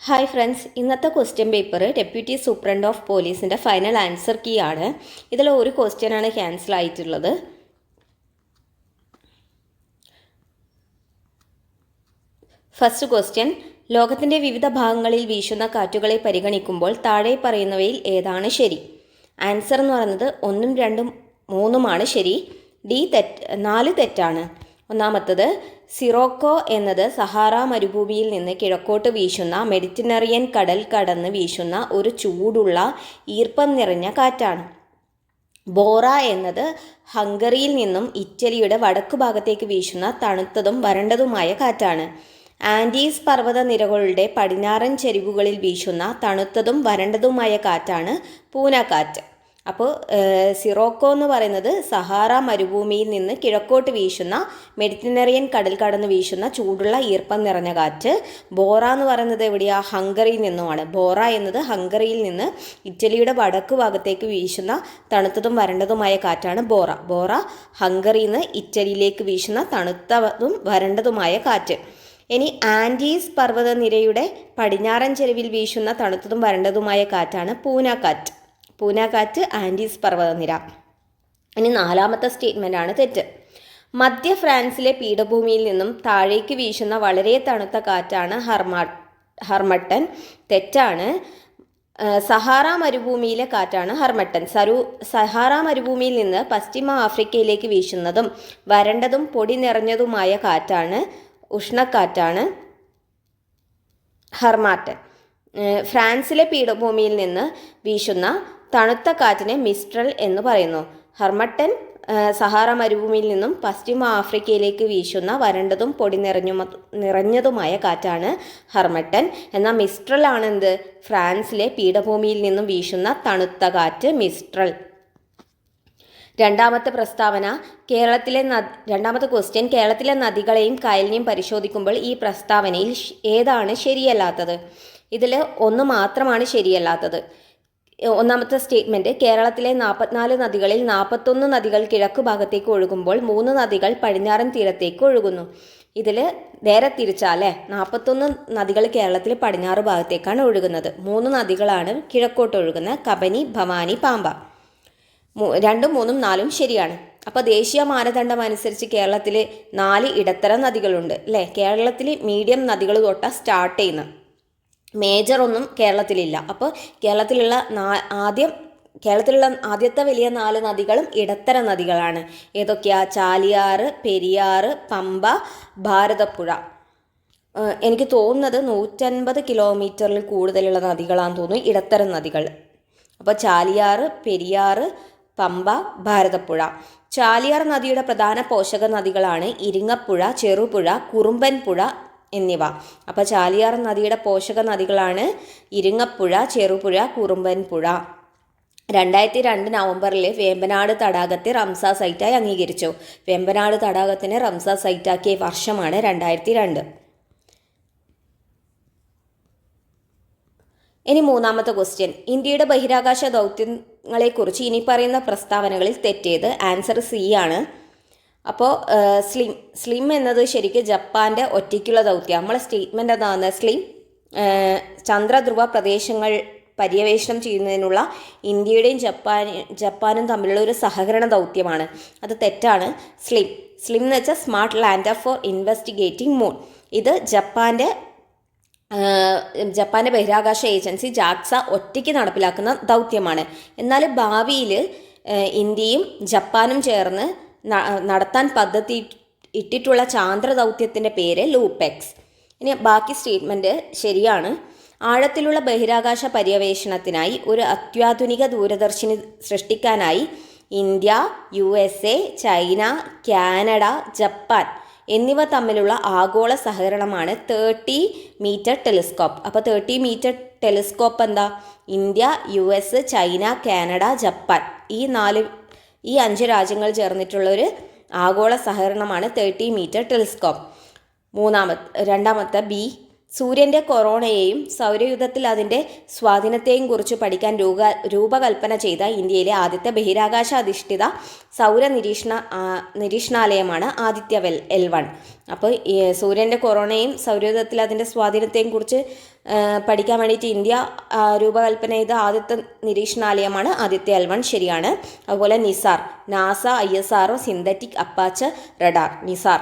Hi friends, ഇന്നത്തെ question paper deputy superintendent of പോലീസിൻ്റെ final answer key ആണ്. ഇതിൽ ഒരു ക്വസ്റ്റ്യനാണ് ക്യാൻസൽ ആയിട്ടുള്ളത്. ഫസ്റ്റ് ക്വസ്റ്റ്യൻ, ലോകത്തിൻ്റെ വിവിധ ഭാഗങ്ങളിൽ വീശുന്ന കാറ്റുകളെ പരിഗണിക്കുമ്പോൾ താഴെ പറയുന്നവയിൽ ഏതാണ് ശരി? ആൻസർ എന്ന് പറയുന്നത് 1, 2, 3 ശരി. ഡി 4 തെറ്റാണ്. ഒന്നാമത്തത്, സിറോക്കോ എന്നത് സഹാറ മരുഭൂമിയിൽ നിന്ന് കിഴക്കോട്ട് വീശുന്ന മെഡിറ്ററേനിയൻ കടൽ കടന്ന് വീശുന്ന ഒരു ചൂടുള്ള ഈർപ്പം നിറഞ്ഞ കാറ്റാണ്. ബോറ എന്നത് ഹംഗറിയിൽ നിന്നും ഇറ്റലിയുടെ വടക്കു ഭാഗത്തേക്ക് വീശുന്ന തണുത്തതും വരണ്ടതുമായ കാറ്റാണ്. ആൻഡീസ് പർവ്വതനിരകളുടെ പടിഞ്ഞാറൻ ചെരിവുകളിൽ വീശുന്ന തണുത്തതും വരണ്ടതുമായ കാറ്റാണ് പൂനക്കാറ്റ്. അപ്പോൾ സിറോക്കോ എന്ന് പറയുന്നത് സഹാറ മരുഭൂമിയിൽ നിന്ന് കിഴക്കോട്ട് വീശുന്ന മെഡിറ്ററേനിയൻ കടൽ കടന്ന് വീശുന്ന ചൂടുള്ള ഈർപ്പം നിറഞ്ഞ കാറ്റ്. ബോറ എന്ന് പറയുന്നത് എവിടെയാണ്? ഹംഗറിയിൽ നിന്നുമാണ്. ബോറ എന്നത് ഹംഗറിയിൽ നിന്ന് ഇറ്റലിയുടെ വടക്കു ഭാഗത്തേക്ക് വീശുന്ന തണുത്തതും വരണ്ടതുമായ കാറ്റാണ് ബോറ. ബോറ ഹംഗറിയിൽ നിന്ന് ഇറ്റലിയിലേക്ക് വീശുന്ന തണുത്തതും വരണ്ടതുമായ കാറ്റ്. ഇനി ആൻഡീസ് പർവ്വതനിരയുടെ പടിഞ്ഞാറൻ ചെരുവിൽ വീശുന്ന തണുത്തതും വരണ്ടതുമായ കാറ്റാണ് പൂനക്കാറ്റ്. പൂനക്കാറ്റ് ആൻഡീസ് പർവ്വതനിര. ഇനി നാലാമത്തെ സ്റ്റേറ്റ്മെൻ്റ് ആണ് തെറ്റ്. മധ്യ ഫ്രാൻസിലെ പീഠഭൂമിയിൽ നിന്നും താഴേക്ക് വീശുന്ന വളരെ തണുത്ത കാറ്റാണ് ഹർമട്ടൻ. തെറ്റാണ്. സഹാറ മരുഭൂമിയിലെ കാറ്റാണ് ഹർമട്ടൻ. സഹാറ മരുഭൂമിയിൽ നിന്ന് പശ്ചിമ ആഫ്രിക്കയിലേക്ക് വീശുന്നതും വരണ്ടതും പൊടി നിറഞ്ഞതുമായ കാറ്റാണ് ഉഷ്ണക്കാറ്റാണ് ഹർമാറ്റൻ. ഫ്രാൻസിലെ പീഠഭൂമിയിൽ നിന്ന് വീശുന്ന തണുത്ത കാറ്റിനെ മിസ്ട്രൽ എന്ന് പറയുന്നു. ഹർമട്ടൻ സഹാറ മരുഭൂമിയിൽ നിന്നും പശ്ചിമ ആഫ്രിക്കയിലേക്ക് വീശുന്ന വരണ്ടതും പൊടി നിറഞ്ഞതുമായ കാറ്റാണ് ഹർമട്ടൻ. എന്നാൽ മിസ്ട്രൽ ആണെന്ത്? ഫ്രാൻസിലെ പീഠഭൂമിയിൽ നിന്നും വീശുന്ന തണുത്ത കാറ്റ് മിസ്ട്രൽ. രണ്ടാമത്തെ ക്വസ്റ്റ്യൻ, കേരളത്തിലെ നദികളെയും കായലിനെയും പരിശോധിക്കുമ്പോൾ ഈ പ്രസ്താവനയിൽ ഏതാണ് ശരിയല്ലാത്തത്? ഇതിൽ ഒന്ന് മാത്രമാണ് ശരിയല്ലാത്തത്. ഒന്നാമത്തെ സ്റ്റേറ്റ്മെൻറ്റ്, കേരളത്തിലെ 44 നദികളിൽ 41 നദികൾ കിഴക്കു ഭാഗത്തേക്ക് ഒഴുകുമ്പോൾ 3 നദികൾ പടിഞ്ഞാറൻ തീരത്തേക്ക് ഒഴുകുന്നു. ഇതിൽ നേരെ തിരിച്ചാലേ 41 നദികൾ കേരളത്തിൽ പടിഞ്ഞാറ് ഭാഗത്തേക്കാണ് ഒഴുകുന്നത്. 3 നദികളാണ് കിഴക്കോട്ട് ഒഴുകുന്നത്: കബനി, ഭവാനി, പാമ്പ. 2, 3, 4 ശരിയാണ്. അപ്പോൾ ദേശീയ മാനദണ്ഡം അനുസരിച്ച് കേരളത്തിൽ 4 ഇടത്തരം നദികളുണ്ട് അല്ലേ? കേരളത്തിൽ മീഡിയം നദികൾ തൊട്ടാണ് സ്റ്റാർട്ട് ചെയ്യുന്നത്. മേജർ ഒന്നും കേരളത്തിലില്ല. അപ്പോൾ കേരളത്തിലുള്ള ആദ്യത്തെ വലിയ 4 നദികളും ഇടത്തര നദികളാണ്. ഏതൊക്കെയാ? ചാലിയാർ, പെരിയാർ, പമ്പ, ഭാരതപ്പുഴ. എനിക്ക് തോന്നുന്നത് 150 കിലോമീറ്ററിൽ കൂടുതലുള്ള നദികളാണെന്ന് തോന്നുന്നു ഇടത്തരം നദികൾ. അപ്പോൾ ചാലിയാർ, പെരിയാർ, പമ്പ, ഭാരതപ്പുഴ. ചാലിയാർ നദിയുടെ പ്രധാന പോഷക നദികളാണ് ഇരിങ്ങപ്പുഴ, ചെറുപുഴ, കുറുമ്പൻപുഴ എന്നിവ. അപ്പോൾ ചാലിയാർ നദിയുടെ പോഷക നദികളാണ് ഇരിങ്ങപ്പുഴ, ചെറുപുഴ, കുറുമ്പൻപുഴ. 2002 നവംബറിൽ വേമ്പനാട് തടാകത്തെ റംസാർ സൈറ്റായി അംഗീകരിച്ചു. വേമ്പനാട് തടാകത്തിനെ റംസാർ സൈറ്റാക്കിയ വർഷമാണ് 2002. ഇനി മൂന്നാമത്തെ ക്വസ്റ്റ്യൻ, ഇന്ത്യയുടെ ബഹിരാകാശ ദൗത്യങ്ങളെക്കുറിച്ച് ഇനി പറയുന്ന പ്രസ്താവനകളിൽ തെറ്റേത്? ആൻസർ സി ആണ്. അപ്പോൾ സ്ലിം എന്നത് ശരിക്കും ജപ്പാൻ്റെ ഒറ്റയ്ക്കുള്ള ദൗത്യം. നമ്മളെ സ്റ്റേറ്റ്മെൻ്റ് എന്താണ്? സ്ലിം ചന്ദ്രധ്രുവ പ്രദേശങ്ങൾ പര്യവേഷണം ചെയ്യുന്നതിനുള്ള ഇന്ത്യയുടെയും ജപ്പാനും തമ്മിലുള്ള ഒരു സഹകരണ ദൗത്യമാണ്. അത് തെറ്റാണ്. സ്ലിം എന്ന് വെച്ചാൽ smart lander four investigating moon. ഇത് ജപ്പാൻ്റെ ബഹിരാകാശ ഏജൻസി ജാക്സ ഒറ്റയ്ക്ക് നടപ്പിലാക്കുന്ന ദൗത്യമാണ്. എന്നാൽ ഭാവിയിൽ ഇന്ത്യയും ജപ്പാനും ചേർന്ന് നടത്താൻ പദ്ധതി ഇട്ടിട്ടുള്ള ചാന്ദ്ര ദൗത്യത്തിൻ്റെ പേര് ലൂപ്പെക്സ്. ഇനി ബാക്കി സ്റ്റേറ്റ്മെൻറ്റ് ശരിയാണ്. ആഴത്തിലുള്ള ബഹിരാകാശ പര്യവേഷണത്തിനായി ഒരു അത്യാധുനിക ദൂരദർശിനി സൃഷ്ടിക്കാനായി India, USA, China, Canada, Japan എന്നിവ തമ്മിലുള്ള ആഗോള സഹകരണമാണ് 30 മീറ്റർ ടെലിസ്കോപ്പ്. അപ്പോൾ 30 മീറ്റർ ടെലിസ്കോപ്പ് എന്താ? India, US, China, Canada, Japan ഈ 5 രാജ്യങ്ങൾ ചേർന്നിട്ടുള്ളൊരു ആഗോള സഹകരണമാണ് 30 മീറ്റർ ടെലിസ്കോപ്പ്. രണ്ടാമത്തെ ബി, സൂര്യൻ്റെ കൊറോണയെയും സൗരയൂഥത്തിൽ അതിൻ്റെ സ്വാധീനത്തെയും കുറിച്ച് പഠിക്കാൻ രൂപകൽപ്പന ചെയ്ത ഇന്ത്യയിലെ ആദ്യത്തെ ബഹിരാകാശ അധിഷ്ഠിത സൗര നിരീക്ഷണാലയമാണ് ആദിത്യ L1. അപ്പോൾ സൂര്യൻ്റെ കൊറോണയും സൗരയൂഥത്തിൽ അതിൻ്റെ സ്വാധീനത്തെയും കുറിച്ച് പഠിക്കാൻ വേണ്ടിയിട്ട് ഇന്ത്യ രൂപകൽപ്പന ചെയ്ത ആദ്യത്തെ നിരീക്ഷണാലയമാണ് ആദിത്യ L1. ശരിയാണ്. അതുപോലെ Nisar, NASA ISRO synthetic aperture radar. Nisar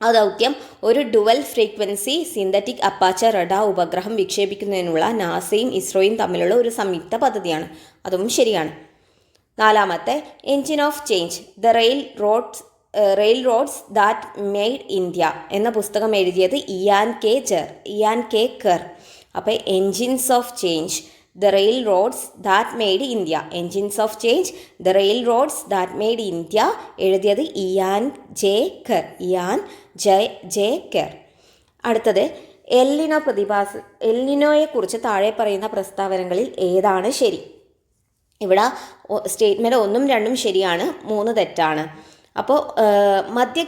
ദൗത്യം ഒരു dual frequency synthetic aperture radar ഉപഗ്രഹം വിക്ഷേപിക്കുന്നതിനുള്ള നാസയും ഇസ്രോയും തമ്മിലുള്ള ഒരു സംയുക്ത പദ്ധതിയാണ്. അതും ശരിയാണ്. നാലാമത്തെ, engine of change the railroads that made India എന്ന പുസ്തകം എഴുതിയത് ഇയാൻ കെ കെർ. അപ്പോൾ engines of change the railroads that made India, engines of change the railroads that made India എഴുതിയത് ഇയാൻ ജെ കെർ. അടുത്തത്, എൽനിനോയെക്കുറിച്ച് താഴെ പറയുന്ന പ്രസ്താവനകളിൽ ഏതാണ് ശരി? ഇവിടെ സ്റ്റേറ്റ്മെൻറ്റ് 1ഉം 2ഉം ശരിയാണ്, 3 തെറ്റാണ്. അപ്പോൾ മധ്യ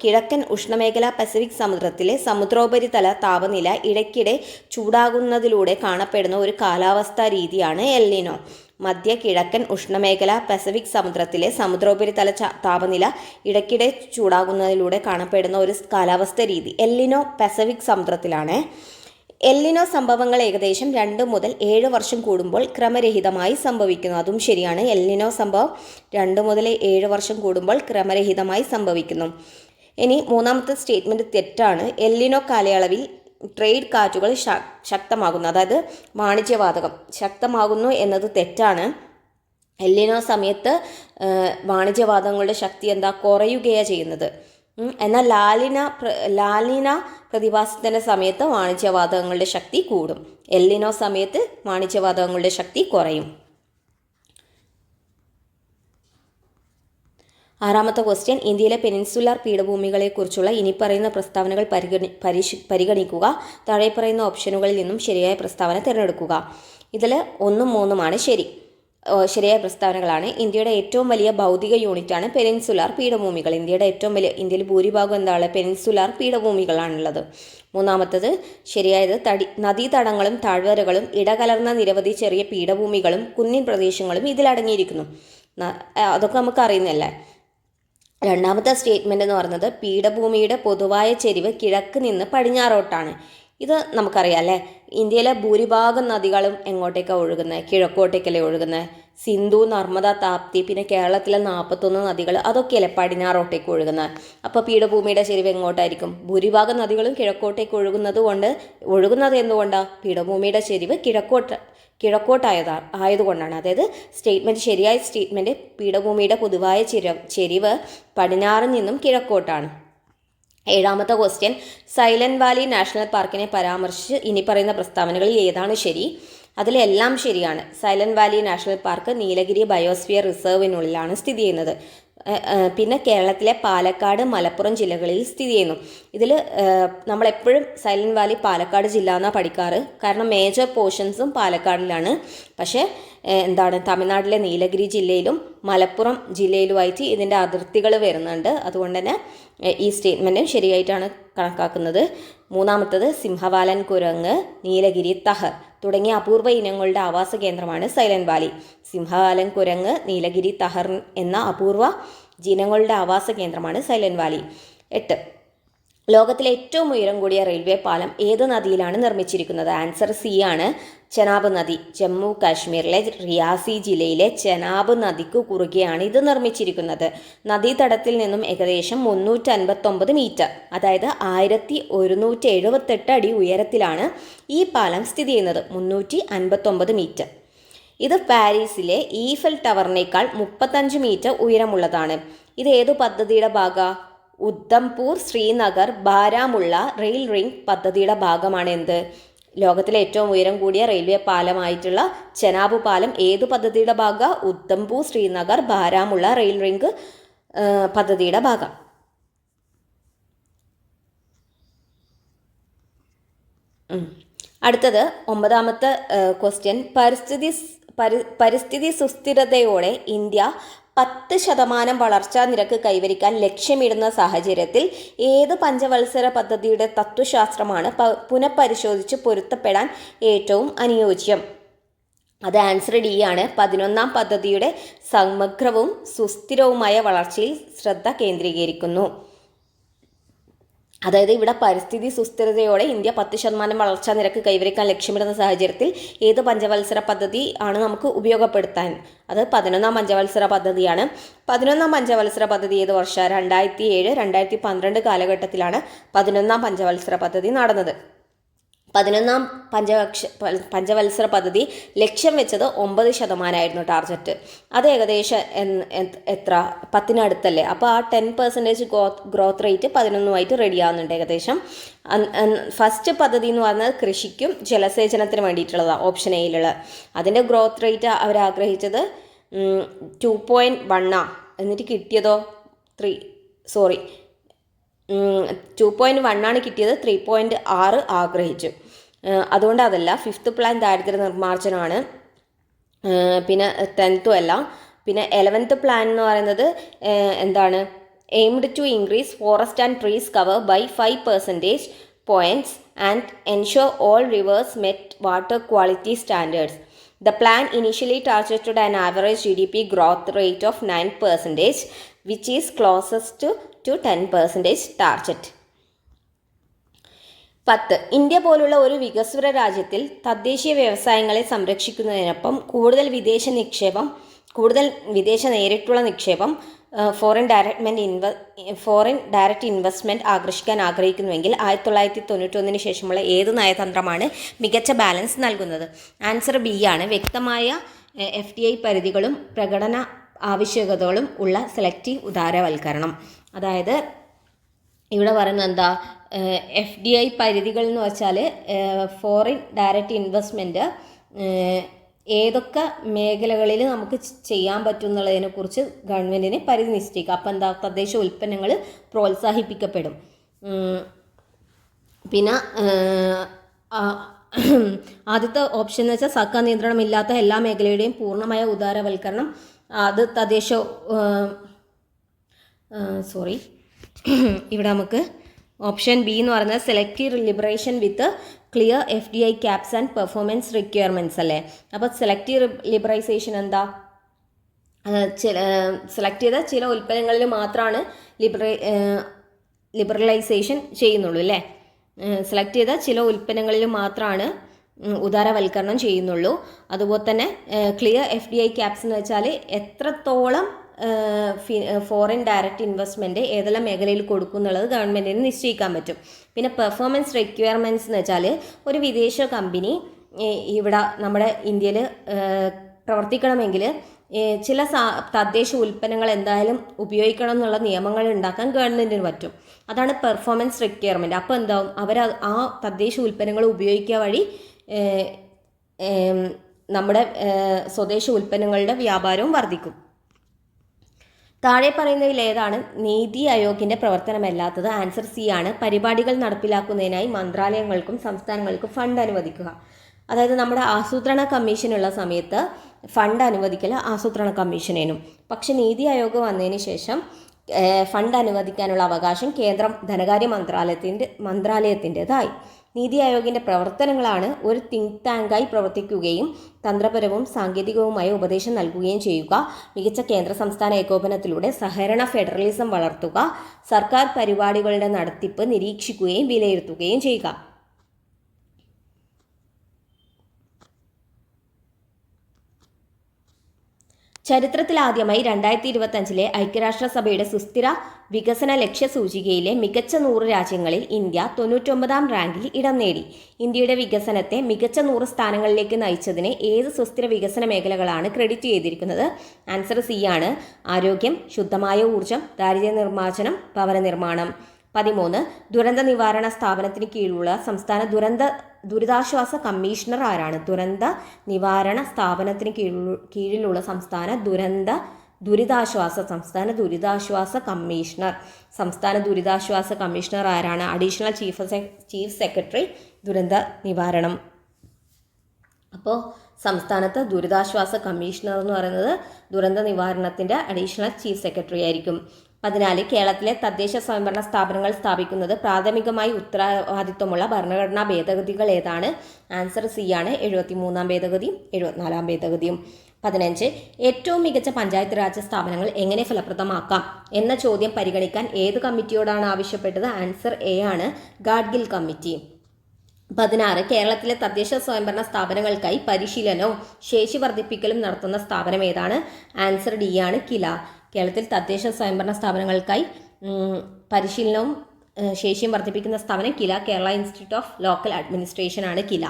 കിഴക്കൻ ഉഷ്ണമേഖല പസഫിക് സമുദ്രത്തിലെ സമുദ്രോപരിതല താപനില ഇടയ്ക്കിടെ ചൂടാകുന്നതിലൂടെ കാണപ്പെടുന്ന ഒരു കാലാവസ്ഥാ രീതിയാണ് എൽനിനോ. മധ്യ കിഴക്കൻ ഉഷ്ണമേഖല പസഫിക് സമുദ്രത്തിലെ സമുദ്രോപരിതല താപനില ഇടയ്ക്കിടെ ചൂടാകുന്നതിലൂടെ കാണപ്പെടുന്ന ഒരു കാലാവസ്ഥ രീതി എൽനിനോ പസഫിക് സമുദ്രത്തിലാണ്. എൽനിനോ സംഭവങ്ങൾ ഏകദേശം 2 മുതൽ 7 വർഷം കൂടുമ്പോൾ ക്രമരഹിതമായി സംഭവിക്കുന്നു. അതും ശരിയാണ്. എൽനിനോ സംഭവം 2 മുതൽ 7 വർഷം കൂടുമ്പോൾ ക്രമരഹിതമായി സംഭവിക്കുന്നു. ഇനി 3ാമത്തെ സ്റ്റേറ്റ്മെൻറ്റ് തെറ്റാണ്. എൽനിനോ കാലയളവിൽ ട്രേഡ് കാറ്റുകൾ ശക്തമാകുന്നു, അതായത് വാണിജ്യവാതകം ശക്തമാകുന്നു എന്നത് തെറ്റാണ്. എൽനിനോ സമയത്ത് വാണിജ്യവാതകങ്ങളുടെ ശക്തി കുറയുകയാണ് ചെയ്യുന്നത്. എന്നാൽ ലാലിന പ്രതിഭാസത്തിൻ്റെ സമയത്ത് വാണിജ്യവാതകങ്ങളുടെ ശക്തി കൂടും. എൽനിനോ സമയത്ത് വാണിജ്യവാതകങ്ങളുടെ ശക്തി കുറയും. 6ാമത്തെ ക്വസ്റ്റ്യൻ, ഇന്ത്യയിലെ പെനിൻസുലാർ പീഠഭൂമികളെക്കുറിച്ചുള്ള ഇനി പറയുന്ന പ്രസ്താവനകൾ പരിഗണിക്കുക. താഴെ പറയുന്ന ഓപ്ഷനുകളിൽ നിന്നും ശരിയായ പ്രസ്താവന തിരഞ്ഞെടുക്കുക. ഇതിൽ 1ഉം 3ഉമാണ് ശരിയായ പ്രസ്താവനകളാണ്. ഇന്ത്യയുടെ ഏറ്റവും വലിയ ഭൗതിക യൂണിറ്റാണ് പെനിൻസുലാർ പീഠഭൂമികൾ. ഇന്ത്യയിൽ ഭൂരിഭാഗം എന്താണ്? പെനിൻസുലാർ പീഠഭൂമികളാണുള്ളത്. 3ാമത്തത് ശരിയായത്, നദീതടങ്ങളും താഴ്വരകളും ഇടകലർന്ന നിരവധി ചെറിയ പീഠഭൂമികളും കുന്നിൻ പ്രദേശങ്ങളും ഇതിലടങ്ങിയിരിക്കുന്നു. അതൊക്കെ നമുക്ക് അറിയുന്നല്ലേ. 2ാമത്തെ സ്റ്റേറ്റ്മെൻറ്റ് എന്ന് പറയുന്നത് പീഠഭൂമിയുടെ പൊതുവായ ചെരിവ് കിഴക്ക് നിന്ന് പടിഞ്ഞാറോട്ടാണ്. ഇത് നമുക്കറിയാം അല്ലേ. ഇന്ത്യയിലെ ഭൂരിഭാഗം നദികളും എങ്ങോട്ടേക്കാണ് ഒഴുകുന്നത്? കിഴക്കോട്ടേക്കല്ലേ ഒഴുകുന്നത്. സിന്ധു, നർമ്മദ, താപ്തി, പിന്നെ കേരളത്തിലെ 41 നദികൾ അതൊക്കെയല്ലേ പടിഞ്ഞാറോട്ടേക്ക് ഒഴുകുന്നത്. അപ്പോൾ പീഠഭൂമിയുടെ ചെരിവ് എങ്ങോട്ടായിരിക്കും? ഭൂരിഭാഗം നദികളും കിഴക്കോട്ടേക്ക് ഒഴുകുന്നത് എന്തുകൊണ്ടാണ്? പീഠഭൂമിയുടെ ചെരിവ് കിഴക്കോട്ടായതുകൊണ്ടാണ്. അതായത് ശരിയായ സ്റ്റേറ്റ്മെൻറ്റ് പീഠഭൂമിയുടെ പൊതുവായ ചെരിവ് പടിഞ്ഞാറിൽ നിന്നും കിഴക്കോട്ടാണ്. 7ാമത്തെ ക്വസ്റ്റ്യൻ, സൈലന്റ് വാലി നാഷണൽ പാർക്കിനെ പരാമർശിച്ച് ഇനി പറയുന്ന പ്രസ്താവനകളിൽ ഏതാണ് ശരി? അതിലെല്ലാം ശരിയാണ്. Silent Valley national park Nilgiri biosphere റിസർവിനുള്ളിലാണ് സ്ഥിതി ചെയ്യുന്നത്. പിന്നെ കേരളത്തിലെ പാലക്കാട്, മലപ്പുറം ജില്ലകളിൽ സ്ഥിതി ചെയ്യുന്നു. ഇതിൽ നമ്മളെപ്പോഴും സൈലന്റ് വാലി പാലക്കാട് ജില്ല എന്നാണ് പഠിക്കാറ്. കാരണം മേജർ പോർഷൻസും പാലക്കാടിലാണ്. പക്ഷേ തമിഴ്നാട്ടിലെ നീലഗിരി ജില്ലയിലും മലപ്പുറം ജില്ലയിലുമായിട്ട് ഇതിൻ്റെ അതിർത്തികൾ വരുന്നുണ്ട്. അതുകൊണ്ട് തന്നെ ഈ സ്റ്റേറ്റ്മെൻറ്റ് ശരിയായിട്ടാണ് കണക്കാക്കുന്നത്. 3ാമത്തത് സിംഹവാലൻ കുരങ്ങ്, നീലഗിരി തഹർ തുടങ്ങിയ അപൂർവ ഇനങ്ങളുടെ ആവാസ കേന്ദ്രമാണ് സൈലന്റ് വാലി. സിംഹവാലൻ കുരങ്ങ്, നീലഗിരി തഹർ എന്ന അപൂർവ ഇനങ്ങളുടെ ആവാസ കേന്ദ്രമാണ് സൈലന്റ് വാലി. 8, ലോകത്തിലെ ഏറ്റവും ഉയരം കൂടിയ റെയിൽവേ പാലം ഏത് നദിയിലാണ് നിർമ്മിച്ചിരിക്കുന്നത്? ആൻസർ സി ആണ്, ചെനാബ് നദി. ജമ്മു കാശ്മീരിലെ റിയാസി ജില്ലയിലെ ചെനാബ് നദിക്ക് കുറുകെയാണ് ഇത് നിർമ്മിച്ചിരിക്കുന്നത്. നദീതടത്തിൽ നിന്നും ഏകദേശം 359 മീറ്റർ, അതായത് 1178 അടി ഉയരത്തിലാണ് ഈ പാലം സ്ഥിതി ചെയ്യുന്നത്. 359 മീറ്റർ. ഇത് പാരീസിലെ ഈഫൽ ടവറിനേക്കാൾ 35 മീറ്റർ ഉയരമുള്ളതാണ്. ഇത് ഏതു പദ്ധതിയുടെ ഭാഗമാണ്? ഉദ്ധംപൂർ ശ്രീനഗർ ബാരാമുള്ള റെയിൽ റിംഗ് പദ്ധതിയുടെ ഭാഗമാണ്. ലോകത്തിലെ ഏറ്റവും ഉയരം കൂടിയ റെയിൽവേ പാലമായിട്ടുള്ള ചെനാബ് പാലം ഏത് പദ്ധതിയുടെ ഭാഗം? ഉദ്ധംപൂർ ശ്രീനഗർ ബാരാമുള്ള റെയിൽ റിംഗ് പദ്ധതിയുടെ ഭാഗം. അടുത്തത് 9ാമത്തെ ക്വസ്റ്റ്യൻ, പരിസ്ഥിതി സുസ്ഥിരതയോടെ ഇന്ത്യ 10% വളർച്ചാ നിരക്ക് കൈവരിക്കാൻ ലക്ഷ്യമിടുന്ന സാഹചര്യത്തിൽ ഏത് പഞ്ചവത്സര പദ്ധതിയുടെ തത്വശാസ്ത്രമാണ് പുനഃപരിശോധിച്ച് പൊരുത്തപ്പെടാൻ ഏറ്റവും അനുയോജ്യം? അത് ആൻസർ ഡി ആണ്. 11ാം പദ്ധതിയുടെ സമഗ്രവും സുസ്ഥിരവുമായ വളർച്ചയിൽ ശ്രദ്ധ കേന്ദ്രീകരിക്കുന്നു. അതായത് ഇവിടെ പരിസ്ഥിതി സുസ്ഥിരതയോടെ ഇന്ത്യ 10% വളർച്ചാ നിരക്ക് കൈവരിക്കാൻ ലക്ഷ്യമിടുന്ന സാഹചര്യത്തിൽ ഏത് പഞ്ചവത്സര പദ്ധതി ആണ് നമുക്ക് ഉപയോഗപ്പെടുത്താൻ? അത് 11ാം പഞ്ചവത്സര പദ്ധതിയാണ്. 11ാം പഞ്ചവത്സര പദ്ധതി ഏത് വർഷം? 2007, 2012 കാലഘട്ടത്തിലാണ് 11ാം പഞ്ചവത്സര പദ്ധതി നടന്നത്. 11ാം പഞ്ചവത്സര പദ്ധതി ലക്ഷ്യം വെച്ചത് 9% ടാർഗറ്റ്. അത് ഏകദേശം എത്ര? 10-അടുത്തല്ലേ? അപ്പോൾ ആ 10% ഗ്രോത്ത് റേറ്റ് 11 റെഡി ആവുന്നുണ്ട് ഏകദേശം. ഫസ്റ്റ് പദ്ധതി എന്ന് പറഞ്ഞാൽ കൃഷിക്കും ജലസേചനത്തിന് വേണ്ടിയിട്ടുള്ളതാണ്, ഓപ്ഷൻ എയിലുള്ള. അതിൻ്റെ ഗ്രോത്ത് റേറ്റ് അവർ ആഗ്രഹിച്ചത് 2.1 എന്നിട്ട് കിട്ടിയതോ 2.1 ആണ് കിട്ടിയത്. 3.6 ആഗ്രഹിച്ചു. അതുകൊണ്ട് അതല്ല. 5th പ്ലാൻ ദാരിദ്ര്യ നിർമ്മാർജ്ജനമാണ്. പിന്നെ 10th അല്ല. പിന്നെ 11th പ്ലാൻ എന്ന് പറയുന്നത് എന്താണ്? Aimed to increase forest and trees cover by 5% points and ensure all rivers met water quality standards. The plan initially targeted an average GDP growth rate of 9%, which is closest to 10% target. 10. India പോലുള്ള ഒരു വികസ്വര രാജ്യത്തിൽ തദ്ദേശീയ വ്യവസായങ്ങളെ സംരക്ഷിക്കുന്നതിനൊപ്പം കൂടുതൽ വിദേശ നേരിട്ടുള്ള നിക്ഷേപം, ഫോറിൻ ഡയറക്റ്റ് ഇൻവെസ്റ്റ്മെൻറ്റ് ആകർഷിക്കാൻ ആഗ്രഹിക്കുന്നുവെങ്കിൽ 1991 ശേഷമുള്ള ഏത് നയതന്ത്രമാണ് മികച്ച ബാലൻസ് നൽകുന്നത്? ആൻസർ ബി ആണ്. വ്യക്തമായ FDI പരിധികളും പ്രകടന ആവശ്യകതകളും ഉള്ള സെലക്റ്റീവ് ഉദാരവൽക്കരണം. അതായത് ഇവിടെ പറയുന്നത് എന്താ? FDI പരിധികൾ എന്ന് വെച്ചാൽ ഫോറിൻ ഡയറക്റ്റ് ഇൻവെസ്റ്റ്മെൻറ്റ് ഏതൊക്കെ മേഖലകളിൽ നമുക്ക് ചെയ്യാൻ പറ്റും എന്നുള്ളതിനെക്കുറിച്ച് ഗവൺമെൻറ്റിന് പരിധി നിശ്ചയിക്കുക. അപ്പോൾ എന്താ? തദ്ദേശ ഉൽപ്പന്നങ്ങൾ പ്രോത്സാഹിപ്പിക്കപ്പെടും. പിന്നെ ആദ്യത്തെ ഓപ്ഷൻ എന്ന് വെച്ചാൽ സർക്കാർ നിയന്ത്രണമില്ലാത്ത എല്ലാ മേഖലയുടെയും പൂർണ്ണമായ ഉദാരവൽക്കരണം. അത് ഇവിടെ നമുക്ക് ഓപ്ഷൻ ബി എന്ന് പറയുന്നത് selective liberation with clear FDI caps and performance requirements അല്ലേ? അപ്പോൾ സെലക്റ്റീവ് ലിബറൈസേഷൻ എന്താ? സെലക്ട് ചെയ്ത ചില ഉൽപ്പന്നങ്ങളിൽ മാത്രമാണ് ലിബറലൈസേഷൻ ചെയ്യുന്നുള്ളൂ അല്ലേ? സെലക്ട് ചെയ്ത ചില ഉൽപ്പന്നങ്ങളിൽ മാത്രമാണ് ഉദാരവൽക്കരണം ചെയ്യുന്നുള്ളൂ. അതുപോലെ തന്നെ ക്ലിയർ FDI ക്യാപ്സ് എന്ന് വെച്ചാൽ എത്രത്തോളം ഫോറിൻ ഡയറക്റ്റ് ഇൻവെസ്റ്റ്മെൻറ്റ് ഏതെല്ലാം മേഖലയിൽ കൊടുക്കും എന്നുള്ളത് ഗവൺമെൻറ്റിന് നിശ്ചയിക്കാൻ പറ്റും. പിന്നെ പെർഫോമൻസ് റിക്വയർമെൻറ്റ്സ് എന്ന് വെച്ചാൽ ഒരു വിദേശ കമ്പനി ഇവിടെ നമ്മുടെ ഇന്ത്യയിൽ പ്രവർത്തിക്കണമെങ്കിൽ ചില തദ്ദേശ ഉൽപ്പന്നങ്ങൾ എന്തായാലും ഉപയോഗിക്കണം എന്നുള്ള നിയമങ്ങൾ ഉണ്ടാക്കാൻ ഗവൺമെൻറ്റിന് പറ്റും. അതാണ് പെർഫോമൻസ് റിക്വയർമെൻറ്റ്. അപ്പോൾ എന്താവും? അവർ ആ തദ്ദേശ ഉൽപ്പന്നങ്ങൾ ഉപയോഗിക്കുക വഴി നമ്മുടെ സ്വദേശ ഉൽപ്പന്നങ്ങളുടെ വ്യാപാരവും വർദ്ധിക്കും. താഴെ പറയുന്നതിൽ ഏതാണ് നീതി ആയോഗിൻ്റെ പ്രവർത്തനമല്ലാത്തത്? ആൻസർ സി ആണ്. പരിപാടികൾ നടപ്പിലാക്കുന്നതിനായി മന്ത്രാലയങ്ങൾക്കും സംസ്ഥാനങ്ങൾക്കും ഫണ്ട് അനുവദിക്കുക. അതായത് നമ്മുടെ ആസൂത്രണ കമ്മീഷനുള്ള സമയത്ത് ഫണ്ട് അനുവദിക്കൽ ആസൂത്രണ കമ്മീഷനേനും. പക്ഷെ നീതി ആയോഗ് വന്നതിന് ശേഷം ഫണ്ട് അനുവദിക്കാനുള്ള അവകാശം കേന്ദ്ര ധനകാര്യ മന്ത്രാലയത്തിൻ്റെതായി. നീതി ആയോഗിൻ്റെ പ്രവർത്തനങ്ങളാണ് ഒരു തിങ്ക് ടാങ്കായി പ്രവർത്തിക്കുകയും തന്ത്രപരവും സാങ്കേതികവുമായ ഉപദേശം നൽകുകയും ചെയ്യുക, മികച്ച കേന്ദ്ര സംസ്ഥാന ഏകോപനത്തിലൂടെ സഹകരണ ഫെഡറലിസം വളർത്തുക, സർക്കാർ പരിപാടികളുടെ നടത്തിപ്പ് നിരീക്ഷിക്കുകയും വിലയിരുത്തുകയും ചെയ്യുക. ചരിത്രത്തിലാദ്യമായി 2025 ഐക്യരാഷ്ട്രസഭയുടെ സുസ്ഥിര വികസന ലക്ഷ്യസൂചികയിലെ മികച്ച 100 രാജ്യങ്ങളിൽ ഇന്ത്യ 99ാം റാങ്കിൽ ഇടം നേടി. ഇന്ത്യയുടെ വികസനത്തെ മികച്ച 100 സ്ഥാനങ്ങളിലേക്ക് നയിച്ചതിന് ഏത് സുസ്ഥിര വികസന മേഖലകളാണ് ക്രെഡിറ്റ് ചെയ്തിരിക്കുന്നത്? ആൻസർ സി ആണ്. ആരോഗ്യം, ശുദ്ധമായ ഊർജം, ദാരിദ്ര്യ നിർമ്മാർജ്ജനം, ഭവന നിർമ്മാണം. 13. ദുരന്ത നിവാരണ സ്ഥാപനത്തിന് കീഴിലുള്ള സംസ്ഥാന ദുരിതാശ്വാസ കമ്മീഷണർ ആരാണ്? ദുരന്ത നിവാരണ സ്ഥാപനത്തിന് കീഴിലുള്ള സംസ്ഥാന ദുരിതാശ്വാസ കമ്മീഷണർ ആരാണ്? അഡീഷണൽ ചീഫ് സെക്രട്ടറി ദുരന്ത നിവാരണം. അപ്പോൾ സംസ്ഥാനത്ത് ദുരിതാശ്വാസ കമ്മീഷണർ എന്ന് പറയുന്നത് ദുരന്ത നിവാരണത്തിൻ്റെ അഡീഷണൽ ചീഫ് സെക്രട്ടറി ആയിരിക്കും. 14 കേരളത്തിലെ തദ്ദേശ സ്വയംഭരണ സ്ഥാപനങ്ങൾ സ്ഥാപിക്കുന്നത് പ്രാഥമികമായി ഉത്തരവാദിത്വമുള്ള ഭരണഘടനാ ഭേദഗതികൾ ഏതാണ്? ആൻസർ സി ആണ്. 73-ാം ഭേദഗതിയും 74-ാം ഭേദഗതിയും. 15 ഏറ്റവും മികച്ച പഞ്ചായത്ത് രാജ് സ്ഥാപനങ്ങൾ എങ്ങനെ ഫലപ്രദമാക്കാം എന്ന ചോദ്യം പരിഗണിക്കാൻ ഏത് കമ്മിറ്റിയോടാണ് ആവശ്യപ്പെട്ടത്? ആൻസർ എ ആണ്. ഗാഡ്ഗിൽ കമ്മിറ്റി. 16 കേരളത്തിലെ തദ്ദേശ സ്വയംഭരണ സ്ഥാപനങ്ങൾക്കായി പരിശീലനവും ശേഷി വർദ്ധിപ്പിക്കലും നടത്തുന്ന സ്ഥാപനം ഏതാണ്? ആൻസർ ഡി ആണ്. കില. കേരളത്തിൽ തദ്ദേശ സ്വയംഭരണ സ്ഥാപനങ്ങൾക്കായി പരിശീലനവും ശേഷിയും വർദ്ധിപ്പിക്കുന്ന സ്ഥാപനം KILA, Kerala institute of local administration ആണ് കില.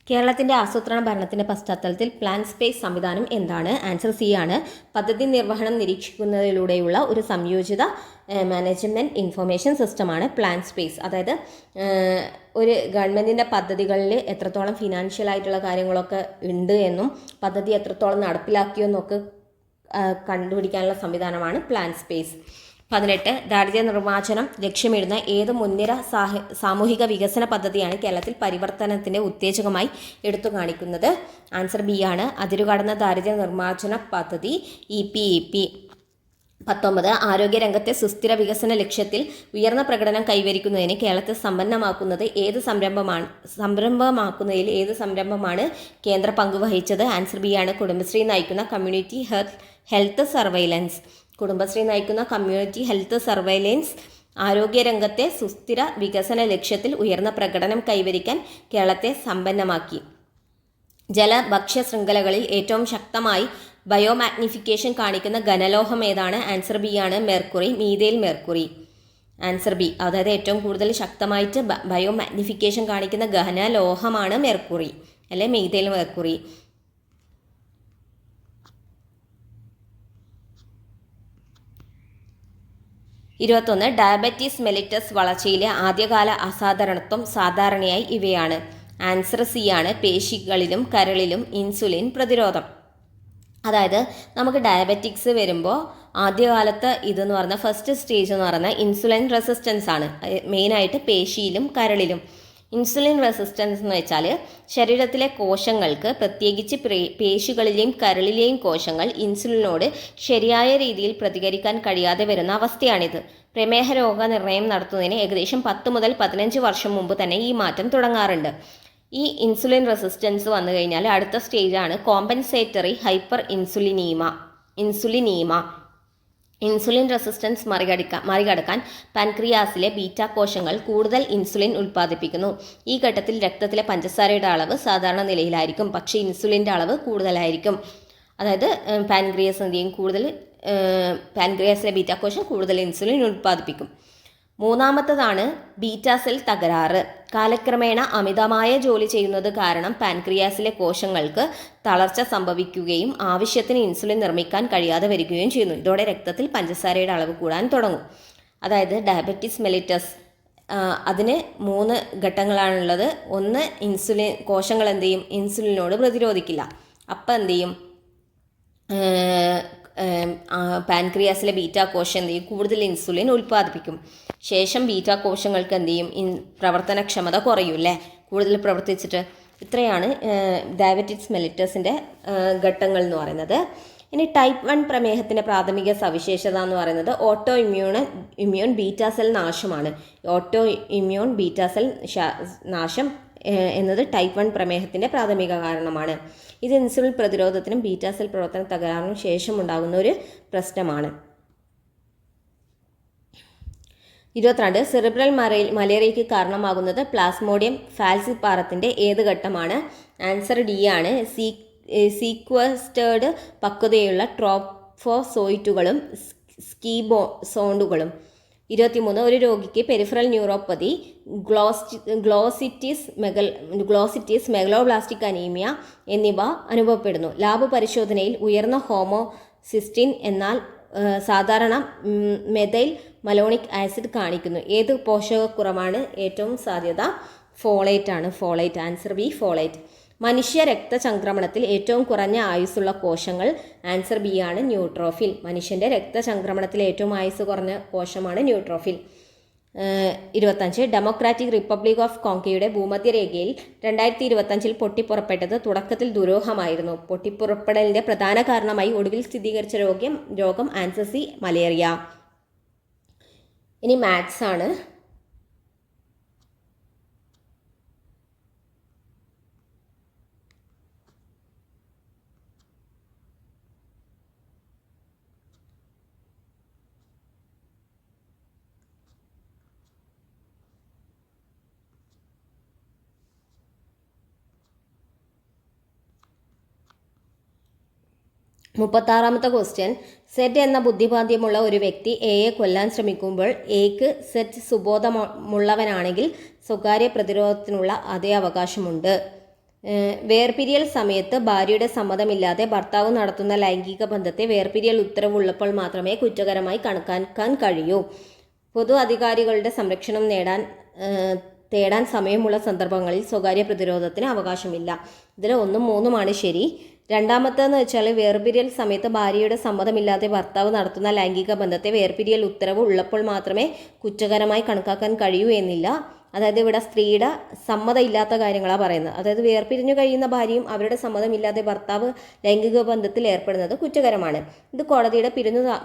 കേരളത്തിൻ്റെ ആസൂത്രണ ഭരണത്തിൻ്റെ പശ്ചാത്തലത്തിൽ പ്ലാൻ സ്പേസ് സംവിധാനം എന്താണ്? ആൻസർ സി ആണ്. പദ്ധതി നിർവഹണം നിരീക്ഷിക്കുന്നതിലൂടെയുള്ള ഒരു സംയോജിത മാനേജ്മെൻറ്റ് ഇൻഫർമേഷൻ സിസ്റ്റമാണ് പ്ലാൻ സ്പേസ്. അതായത് ഒരു ഗവൺമെൻറ്റിൻ്റെ പദ്ധതികളിൽ എത്രത്തോളം ഫിനാൻഷ്യൽ ആയിട്ടുള്ള കാര്യങ്ങളൊക്കെ ഉണ്ട് എന്നും പദ്ധതി എത്രത്തോളം നടപ്പിലാക്കിയെന്നൊക്കെ കണ്ടുപിടിക്കാനുള്ള സംവിധാനമാണ് പ്ലാൻ സ്പേസ്. 18 ദാരിദ്ര്യ നിർമ്മാർജ്ജനം ലക്ഷ്യമിടുന്ന ഏത് മുൻനിര സാമൂഹിക വികസന പദ്ധതിയാണ് കേരളത്തിൽ പരിവർത്തനത്തിൻ്റെ ഉത്തേജകമായി എടുത്തു കാണിക്കുന്നത്? ആൻസർ ബി ആണ്. അതിരുകടന്ന ദാരിദ്ര്യ നിർമ്മാർജ്ജന പദ്ധതി EPEP. 19 ആരോഗ്യരംഗത്തെ സുസ്ഥിര വികസന ലക്ഷ്യത്തിൽ ഉയർന്ന പ്രകടനം കൈവരിക്കുന്നതിന് കേരളത്തെ സമ്പന്നമാക്കുന്നതിൽ ഏത് സംരംഭമാണ് കേന്ദ്ര പങ്കുവഹിച്ചത്? ആൻസർ ബി ആണ്. കുടുംബശ്രീ നയിക്കുന്ന കമ്മ്യൂണിറ്റി ഹെൽത്ത് സർവൈലൻസ്. കുടുംബശ്രീ നയിക്കുന്ന കമ്മ്യൂണിറ്റി ഹെൽത്ത് സർവൈലൻസ് ആരോഗ്യരംഗത്തെ സുസ്ഥിര വികസന ലക്ഷ്യത്തിൽ ഉയർന്ന പ്രകടനം കൈവരിക്കാൻ കേരളത്തെ സമ്പന്നമാക്കി. ജലഭക്ഷ്യ ശൃംഖലകളിൽ ഏറ്റവും ശക്തമായി ബയോമാഗ്നിഫിക്കേഷൻ കാണിക്കുന്ന ഘനലോഹം ഏതാണ്? ആൻസർ ബി ആണ്. Mercury, methyl mercury. Answer B. അതായത് ഏറ്റവും കൂടുതൽ ശക്തമായിട്ട് ബയോമാഗ്നിഫിക്കേഷൻ കാണിക്കുന്ന ഘനലോഹമാണ് മെർക്കുറി അല്ലെ മീഥൈൽ മെർക്കുറി. 21 ഡയബറ്റീസ് മെലിറ്റസ് വളർച്ചയിലെ ആദ്യകാല അസാധാരണത്വം സാധാരണയായി ഇവയാണ്. ആൻസർ സി ആണ്. പേശികളിലും കരളിലും ഇൻസുലിൻ പ്രതിരോധം. അതായത് നമുക്ക് ഡയബറ്റിക്സ് വരുമ്പോൾ ആദ്യകാലത്ത് ഇതെന്ന് പറഞ്ഞാൽ ഫസ്റ്റ് സ്റ്റേജ് എന്ന് പറഞ്ഞാൽ ഇൻസുലിൻ റെസിസ്റ്റൻസ് ആണ്. മെയിനായിട്ട് പേശിയിലും കരളിലും. ഇൻസുലിൻ റെസിസ്റ്റൻസ് എന്ന് വെച്ചാൽ ശരീരത്തിലെ കോശങ്ങൾക്ക്, പ്രത്യേകിച്ച് പേശികളിലെയും കരളിലെയും കോശങ്ങൾ ഇൻസുലിനോട് ശരിയായ രീതിയിൽ പ്രതികരിക്കാൻ കഴിയാതെ വരുന്ന അവസ്ഥയാണിത്. പ്രമേഹ രോഗനിർണയം നടത്തുന്നതിന് ഏകദേശം 10 മുതൽ 15 വർഷം മുമ്പ് തന്നെ ഈ മാറ്റം തുടങ്ങാറുണ്ട്. ഈ ഇൻസുലിൻ റെസിസ്റ്റൻസ് വന്നു കഴിഞ്ഞാൽ അടുത്ത സ്റ്റേജാണ് കോമ്പൻസേറ്ററി ഹൈപ്പർ ഇൻസുലിനീമ. ഇൻസുലിൻ റെസിസ്റ്റൻസ് മറികടക്കാൻ പാൻക്രിയാസിലെ ബീറ്റാ കോശങ്ങൾ കൂടുതൽ ഇൻസുലിൻ ഉൽപ്പാദിപ്പിക്കുന്നു. ഈ ഘട്ടത്തിൽ രക്തത്തിലെ പഞ്ചസാരയുടെ അളവ് സാധാരണ നിലയിലായിരിക്കും, പക്ഷേ ഇൻസുലിൻ്റെ അളവ് കൂടുതലായിരിക്കും. അതായത് പാൻക്രിയാസിലെ ബീറ്റാ കോശം കൂടുതൽ ഇൻസുലിൻ ഉൽപ്പാദിപ്പിക്കും. മൂന്നാമത്തതാണ് ബീറ്റാ സെൽ തകരാറ്. കാലക്രമേണ അമിതമായ ജോലി ചെയ്യുന്നത് കാരണം പാൻക്രിയാസിലെ കോശങ്ങൾക്ക് തളർച്ച സംഭവിക്കുകയും ആവശ്യത്തിന് ഇൻസുലിൻ നിർമ്മിക്കാൻ കഴിയാതെ വരികയും ചെയ്യുന്നു. ഇതോടെ രക്തത്തിൽ പഞ്ചസാരയുടെ അളവ് കൂടാൻ തുടങ്ങും. അതായത് ഡയബറ്റിസ് മെലിറ്റസ് അതിന് 3 ഘട്ടങ്ങളാണുള്ളത്. ഒന്ന്, കോശങ്ങൾ എന്ത് ചെയ്യും? ഇൻസുലിനോട് പ്രതിരോധിക്കില്ല. അപ്പം എന്ത് ചെയ്യും? പാൻക്രിയാസിലെ ബീറ്റാ കോശം എന്ത് ചെയ്യും? കൂടുതൽ ഇൻസുലിൻ ഉൽപ്പാദിപ്പിക്കും. ശേഷം ബീറ്റാ കോശങ്ങൾക്ക് എന്ത് ചെയ്യും? പ്രവർത്തനക്ഷമത കുറയും അല്ലേ, കൂടുതൽ പ്രവർത്തിച്ചിട്ട്. ഇത്രയാണ് ഡയബറ്റിക്സ് മെലിറ്റസിൻ്റെ ഘട്ടങ്ങൾ എന്ന് പറയുന്നത്. ഇനി ടൈപ്പ് 1 പ്രമേഹത്തിൻ്റെ പ്രാഥമിക സവിശേഷത എന്ന് പറയുന്നത് ഓട്ടോ ഇമ്മ്യൂൺ ബീറ്റാ സെൽ നാശമാണ്. ഓട്ടോ ഇമ്മ്യൂൺ ബീറ്റാ സെൽ നാശം എന്നത് ടൈപ്പ് 1 പ്രമേഹത്തിൻ്റെ പ്രാഥമിക കാരണമാണ്. ഇത് ഇൻസുലിൻ പ്രതിരോധത്തിനും ബീറ്റാ സെൽ പ്രവർത്തന തകരാറിനും ശേഷം ഉണ്ടാകുന്ന ഒരു പ്രശ്നമാണ്. 22 സെറിബ്രൽ മലേറിയയ്ക്ക് കാരണമാകുന്നത് പ്ലാസ്മോഡിയം ഫാൽസിപാറത്തിൻ്റെ ഏത് ഘട്ടമാണ്? ആൻസർ ഡി ആണ്. സീക്വസ്റ്റേർഡ് പക്വതയുള്ള ട്രോഫോസോയിറ്റുകളും സ്കീബോസോണ്ടുകളും. 23 ഒരു രോഗിക്ക് peripheral neuropathy, glossitis, megaloblastic anaemia എന്നിവ അനുഭവപ്പെടുന്നു. ലാബ് പരിശോധനയിൽ ഉയർന്ന ഹോമോസിസ്റ്റിൻ എന്നാൽ സാധാരണ മെഥൈൽ മലോണിക് ആസിഡ് കാണിക്കുന്നു. ഏത് പോഷകക്കുറവാണ് ഏറ്റവും സാധ്യത? ഫോളേറ്റ് ആണ്. ഫോളേറ്റ്. Answer B folate. മനുഷ്യ രക്തചംക്രമണത്തിൽ ഏറ്റവും കുറഞ്ഞ ആയുസ്സുള്ള കോശങ്ങൾ? ആൻസർ ബി ആണ് ന്യൂട്രോഫിൽ. മനുഷ്യൻ്റെ രക്തചംക്രമണത്തിൽ ഏറ്റവും ആയുസ് കുറഞ്ഞ കോശമാണ് ന്യൂട്രോഫിൽ. 25 ഡെമോക്രാറ്റിക് റിപ്പബ്ലിക് ഓഫ് കോങ്കോയുടെ ഭൂമധ്യരേഖയിൽ 2025 പൊട്ടിപ്പുറപ്പെട്ടത് തുടക്കത്തിൽ ദുരൂഹമായിരുന്നു. പൊട്ടിപ്പുറപ്പെടലിൻ്റെ പ്രധാന കാരണമായി ഒടുവിൽ സ്ഥിരീകരിച്ച രോഗം ആൻസർ സി മലേറിയ. ഇനി മാത്സ് ആണ്. മുപ്പത്താറാമത്തെ ക്വസ്റ്റ്യൻ. സെറ്റ് എന്ന ബുദ്ധിമാന്ദ്യമുള്ള ഒരു വ്യക്തി എയെ കൊല്ലാൻ ശ്രമിക്കുമ്പോൾ എക്ക് സെറ്റ് സുബോധമുള്ളവനാണെങ്കിൽ സ്വകാര്യ പ്രതിരോധത്തിനുള്ള അതേ അവകാശമുണ്ട്. വേർപിരിയൽ സമയത്ത് ഭാര്യയുടെ സമ്മതമില്ലാതെ ഭർത്താവ് നടത്തുന്ന ലൈംഗിക ബന്ധത്തെ വേർപിരിയൽ ഉത്തരവുള്ളപ്പോൾ മാത്രമേ കുറ്റകരമായി കണക്കാക്കാൻ കഴിയൂ. പൊതു അധികാരികളുടെ സംരക്ഷണം തേടാൻ സമയമുള്ള സന്ദർഭങ്ങളിൽ സ്വകാര്യ പ്രതിരോധത്തിന് അവകാശമില്ല. ഇതിൽ 1ഉം 3ഉമാണ് ശരി. രണ്ടാമത്തേന്ന് വെച്ചാൽ വേർപിരിയൽ സമയത്ത് ഭാര്യയുടെ സമ്മതമില്ലാതെ ഭർത്താവ് നടത്തുന്ന ലൈംഗിക ബന്ധത്തെ വേർപിരിയൽ ഉത്തരവ് ഉള്ളപ്പോൾ മാത്രമേ കുറ്റകരമായി കണക്കാക്കാൻ കഴിയൂ എന്നില്ല. അതായത് ഇവിടെ സ്ത്രീയുടെ സമ്മതം ഇല്ലാത്ത കാര്യങ്ങളാണ് പറയുന്നത്. അതായത് വേർപിരിഞ്ഞു കഴിയുന്ന ഭാര്യയും അവരുടെ സമ്മതമില്ലാതെ ഭർത്താവ് ലൈംഗിക ബന്ധത്തിൽ ഏർപ്പെടുന്നത് കുറ്റകരമാണ്. ഇത് കോടതിയുടെ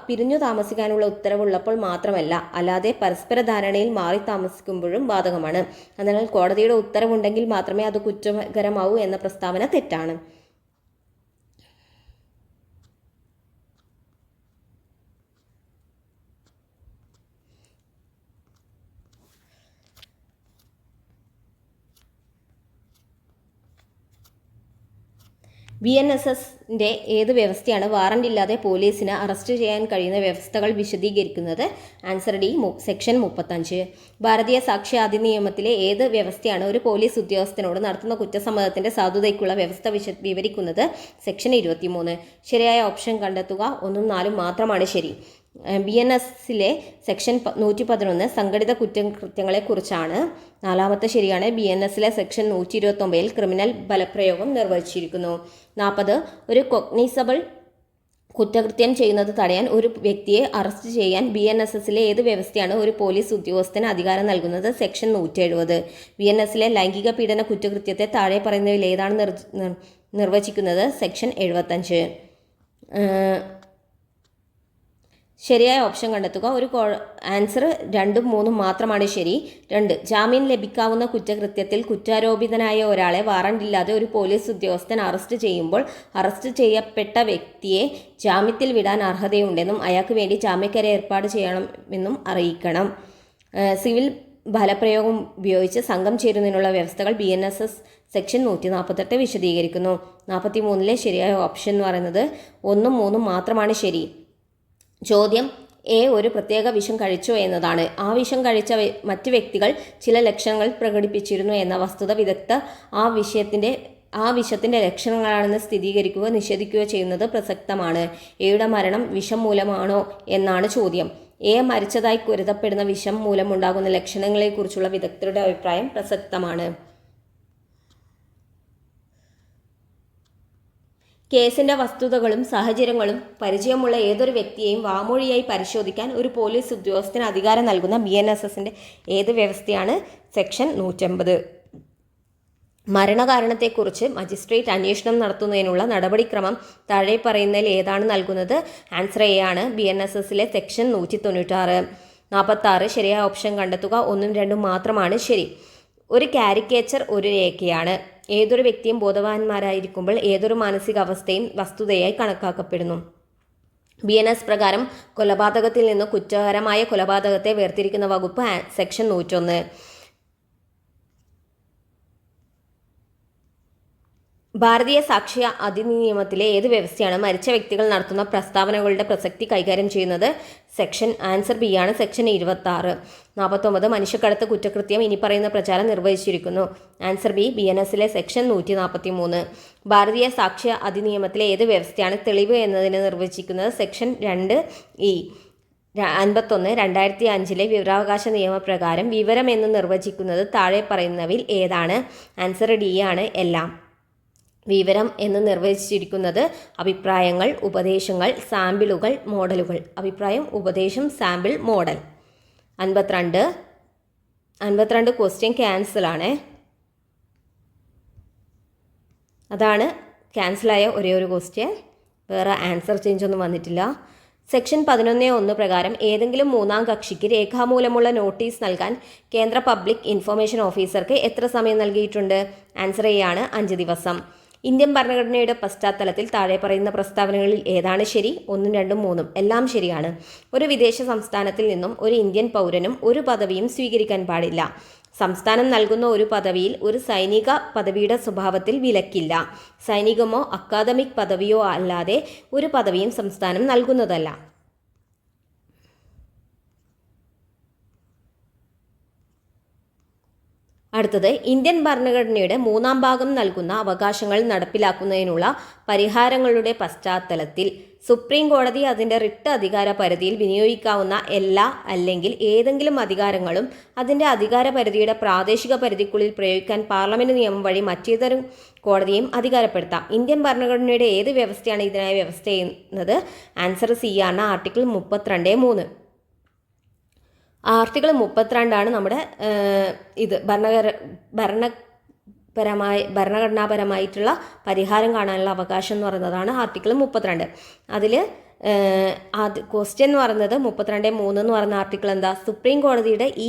പിരിഞ്ഞു താമസിക്കാനുള്ള ഉത്തരവുള്ളപ്പോൾ മാത്രമല്ല, അല്ലാതെ പരസ്പര ധാരണയിൽ മാറി താമസിക്കുമ്പോഴും ബാധകമാണ്. അതിനാൽ കോടതിയുടെ ഉത്തരവുണ്ടെങ്കിൽ മാത്രമേ അത് കുറ്റകരമാവൂ എന്ന പ്രസ്താവന തെറ്റാണ്. BNSSന്റെ ഏത് വ്യവസ്ഥയാണ് വാറന്റ് ഇല്ലാതെ പോലീസിന് അറസ്റ്റ് ചെയ്യാൻ കഴിയുന്ന വ്യവസ്ഥകൾ വിശദീകരിക്കുന്നത്? Answer D section 35. ഭാരതീയ സാക്ഷ്യ അധിനിയമത്തിലെ ഏത് വ്യവസ്ഥയാണ് ഒരു പോലീസ് ഉദ്യോഗസ്ഥനോട് നടത്തുന്ന കുറ്റസമ്മതത്തിന്റെ സാധുതയ്ക്കുള്ള വ്യവസ്ഥ വിവരിക്കുന്നത്? സെക്ഷൻ 23. ശരിയായ ഓപ്ഷൻ കണ്ടെത്തുക. 1ഉം 4ഉം മാത്രമാണ് ശരി. BNSലെ സെക്ഷൻ 111 സംഘടിത കുറ്റകൃത്യങ്ങളെക്കുറിച്ചാണ്. 4ാമത്തെ ശരിയാണ്. BNSലെ സെക്ഷൻ 129 ക്രിമിനൽ ബലപ്രയോഗം നിർവഹിച്ചിരിക്കുന്നു. 40 ഒരു കൊഗ്നിസബിൾ കുറ്റകൃത്യം ചെയ്യുന്നത് തടയാൻ ഒരു വ്യക്തിയെ അറസ്റ്റ് ചെയ്യാൻ BNSലെ ഏത് വ്യവസ്ഥയാണ് ഒരു പോലീസ് ഉദ്യോഗസ്ഥന് അധികാരം നൽകുന്നത്? സെക്ഷൻ 170. BNSലെ ലൈംഗിക പീഡന കുറ്റകൃത്യത്തെ താഴെ പറയുന്നവയിൽ ഏതാണ് നിർവചിക്കുന്നത്? സെക്ഷൻ 75. ശരിയായ ഓപ്ഷൻ കണ്ടെത്തുക. ആൻസർ 2ഉം 3ഉം മാത്രമാണ് ശരി. 2 ജാമ്യം ലഭിക്കാവുന്ന കുറ്റകൃത്യത്തിൽ കുറ്റാരോപിതനായ ഒരാളെ വാറണ്ട് ഇല്ലാതെ ഒരു പോലീസ് ഉദ്യോഗസ്ഥൻ അറസ്റ്റ് ചെയ്യുമ്പോൾ അറസ്റ്റ് ചെയ്യപ്പെട്ട വ്യക്തിയെ ജാമ്യത്തിൽ വിടാൻ അർഹതയുണ്ടെന്നും അയാൾക്ക് വേണ്ടി ജാമ്യക്കര ഏർപ്പാട് ചെയ്യണമെന്നും അറിയിക്കണം. സിവിൽ ബലപ്രയോഗം ഉപയോഗിച്ച് സംഘം ചേരുന്നതിനുള്ള വ്യവസ്ഥകൾ BNSS സെക്ഷൻ 148 വിശദീകരിക്കുന്നു. 43ലെ ശരിയായ ഓപ്ഷൻ എന്ന് പറയുന്നത് 1ഉം 3ഉം മാത്രമാണ് ശരി. ചോദ്യം എ ഒരു പ്രത്യേക വിഷം കഴിച്ചോ എന്നതാണ്. ആ വിഷം കഴിച്ച മറ്റ് വ്യക്തികൾ ചില ലക്ഷണങ്ങൾ പ്രകടിപ്പിച്ചിരുന്നു എന്ന വസ്തുത വിദഗ്ധർ ആ വിഷത്തിന്റെ ലക്ഷണങ്ങളാണെന്ന് സ്ഥിരീകരിക്കുകയോ നിഷേധിക്കുകയോ ചെയ്യുന്നത് പ്രസക്തമാണ്. എയുടെ മരണം വിഷം മൂലമാണോ എന്നാണ് ചോദ്യം. എ മരിച്ചതായി കരുതപ്പെടുന്ന വിഷം മൂലമുണ്ടാകുന്ന ലക്ഷണങ്ങളെക്കുറിച്ചുള്ള വിദഗ്ധരുടെ അഭിപ്രായം പ്രസക്തമാണ്. കേസിന്റെ വസ്തുതകളും സാഹചര്യങ്ങളും പരിചയമുള്ള ഏതൊരു വ്യക്തിയെയും വാമൊഴിയായി പരിശോധിക്കാൻ ഒരു പോലീസ് ഉദ്യോഗസ്ഥന് അധികാരം നൽകുന്ന BNSSന്റെ ഏത് വ്യവസ്ഥയാണ്? സെക്ഷൻ 150. മരണകാരണത്തെക്കുറിച്ച് മജിസ്ട്രേറ്റ് അന്വേഷണം നടത്തുന്നതിനുള്ള നടപടിക്രമം താഴെ പറയുന്നതിൽ ഏതാണ് നൽകുന്നത്? ആൻസർ എ ആണ്. BNSSലെ സെക്ഷൻ 196. 46 ശരിയായ ഓപ്ഷൻ കണ്ടെത്തുക. 1ഉം 2ഉം മാത്രമാണ് ശരി. ഒരു കാരിക്കേച്ചർ ഒരു രേഖയാണ്. ഏതൊരു വ്യക്തിയും ബോധവാന്മാരായിരിക്കുമ്പോൾ ഏതൊരു മാനസികാവസ്ഥയും വസ്തുതയായി കണക്കാക്കപ്പെടുന്നു. BNS പ്രകാരം കൊലപാതകത്തിൽ നിന്ന് കുറ്റകരമായ കൊലപാതകത്തെ വേർതിരിക്കുന്ന വകുപ്പ് സെക്ഷൻ 101. ഭാരതീയ സാക്ഷ്യ അധിനിയമത്തിലെ ഏത് വ്യവസ്ഥയാണ് മരിച്ച വ്യക്തികൾ നടത്തുന്ന പ്രസ്താവനകളുടെ പ്രസക്തി കൈകാര്യം ചെയ്യുന്നത്? ആൻസർ ബി ആണ്. സെക്ഷൻ 26. 49 മനുഷ്യക്കടത്ത് കുറ്റകൃത്യം ഇനി പറയുന്ന പ്രചാരം നിർവഹിച്ചിരിക്കുന്നു. ആൻസർ ബി BNSലെ സെക്ഷൻ 143. ഭാരതീയ സാക്ഷ്യ അധിനിയമത്തിലെ ഏത് വ്യവസ്ഥയാണ് തെളിവ് എന്നതിന് നിർവചിക്കുന്നത്? Section 2E. 51 2005 വിവരാവകാശ നിയമപ്രകാരം വിവരം എന്ന് നിർവചിക്കുന്നത് താഴെ പറയുന്നവയിൽ ഏതാണ്? ആൻസർ ഡി ആണ് എല്ലാം. വിവരം എന്ന് നിർവചിച്ചിരിക്കുന്നത് അഭിപ്രായങ്ങൾ, ഉപദേശങ്ങൾ, സാമ്പിളുകൾ, മോഡലുകൾ. അഭിപ്രായം, ഉപദേശം, സാമ്പിൾ, മോഡൽ. 52 ക്വസ്റ്റ്യൻ ക്യാൻസലാണേ. അതാണ് ക്യാൻസലായ ഒരേ ഒരു ക്വസ്റ്റ്യൻ. വേറെ ആൻസർ ചേഞ്ച് ഒന്നും വന്നിട്ടില്ല. സെക്ഷൻ 11(1) പ്രകാരം ഏതെങ്കിലും മൂന്നാം കക്ഷിക്ക് രേഖാമൂലമുള്ള നോട്ടീസ് നൽകാൻ കേന്ദ്ര പബ്ലിക് ഇൻഫർമേഷൻ ഓഫീസർക്ക് എത്ര സമയം നൽകിയിട്ടുണ്ട്? ആൻസർ എ ആണ്, 5 ദിവസം. ഇന്ത്യൻ ഭരണഘടനയുടെ പശ്ചാത്തലത്തിൽ താഴെ പറയുന്ന പ്രസ്താവനകളിൽ ഏതാണ് ശരി? 1, 2, 3 എല്ലാം ശരിയാണ്. ഒരു വിദേശ സംസ്ഥാനത്തിൽ നിന്നും ഒരു ഇന്ത്യൻ പൗരനും ഒരു പദവിയും സ്വീകരിക്കാൻ പാടില്ല. സംസ്ഥാനം നൽകുന്ന ഒരു പദവിയിൽ ഒരു സൈനിക പദവിയുടെ സ്വഭാവത്തിൽ വിലക്കില്ല. സൈനികമോ അക്കാദമിക് പദവിയോ അല്ലാതെ ഒരു പദവിയും സംസ്ഥാനം നൽകുന്നതല്ല. അടുത്തത്, ഇന്ത്യൻ ഭരണഘടനയുടെ 3-ാം ഭാഗം നൽകുന്ന അവകാശങ്ങൾ നടപ്പിലാക്കുന്നതിനുള്ള പരിഹാരങ്ങളുടെ പശ്ചാത്തലത്തിൽ സുപ്രീം കോടതി അതിൻ്റെ റിട്ട് അധികാര പരിധിയിൽ വിനിയോഗിക്കാവുന്ന എല്ലാ അല്ലെങ്കിൽ ഏതെങ്കിലും അധികാരങ്ങളും അതിൻ്റെ അധികാര പരിധിയുടെ പ്രാദേശിക പരിധിക്കുള്ളിൽ പ്രയോഗിക്കാൻ പാർലമെന്റ് നിയമം വഴി മറ്റേതൊരു കോടതിയും അധികാരപ്പെടുത്താം. ഇന്ത്യൻ ഭരണഘടനയുടെ ഏത് വ്യവസ്ഥയാണ് ഇതിനായി വ്യവസ്ഥ ചെയ്യുന്നത്? ആൻസർ സി ആണ്, ആർട്ടിക്കിൾ 32(3). ആർട്ടിക്കിൾ 32 നമ്മുടെ ഭരണഘടനാപരമായിട്ടുള്ള പരിഹാരം കാണാനുള്ള അവകാശം എന്ന് പറയുന്നതാണ് ആർട്ടിക്കിൾ 32. അതിൽ ക്വസ്റ്റ്യൻ എന്ന് പറയുന്നത് 32(3) എന്ന് പറയുന്ന ആർട്ടിക്കിൾ എന്താ? സുപ്രീം കോടതിയുടെ ഈ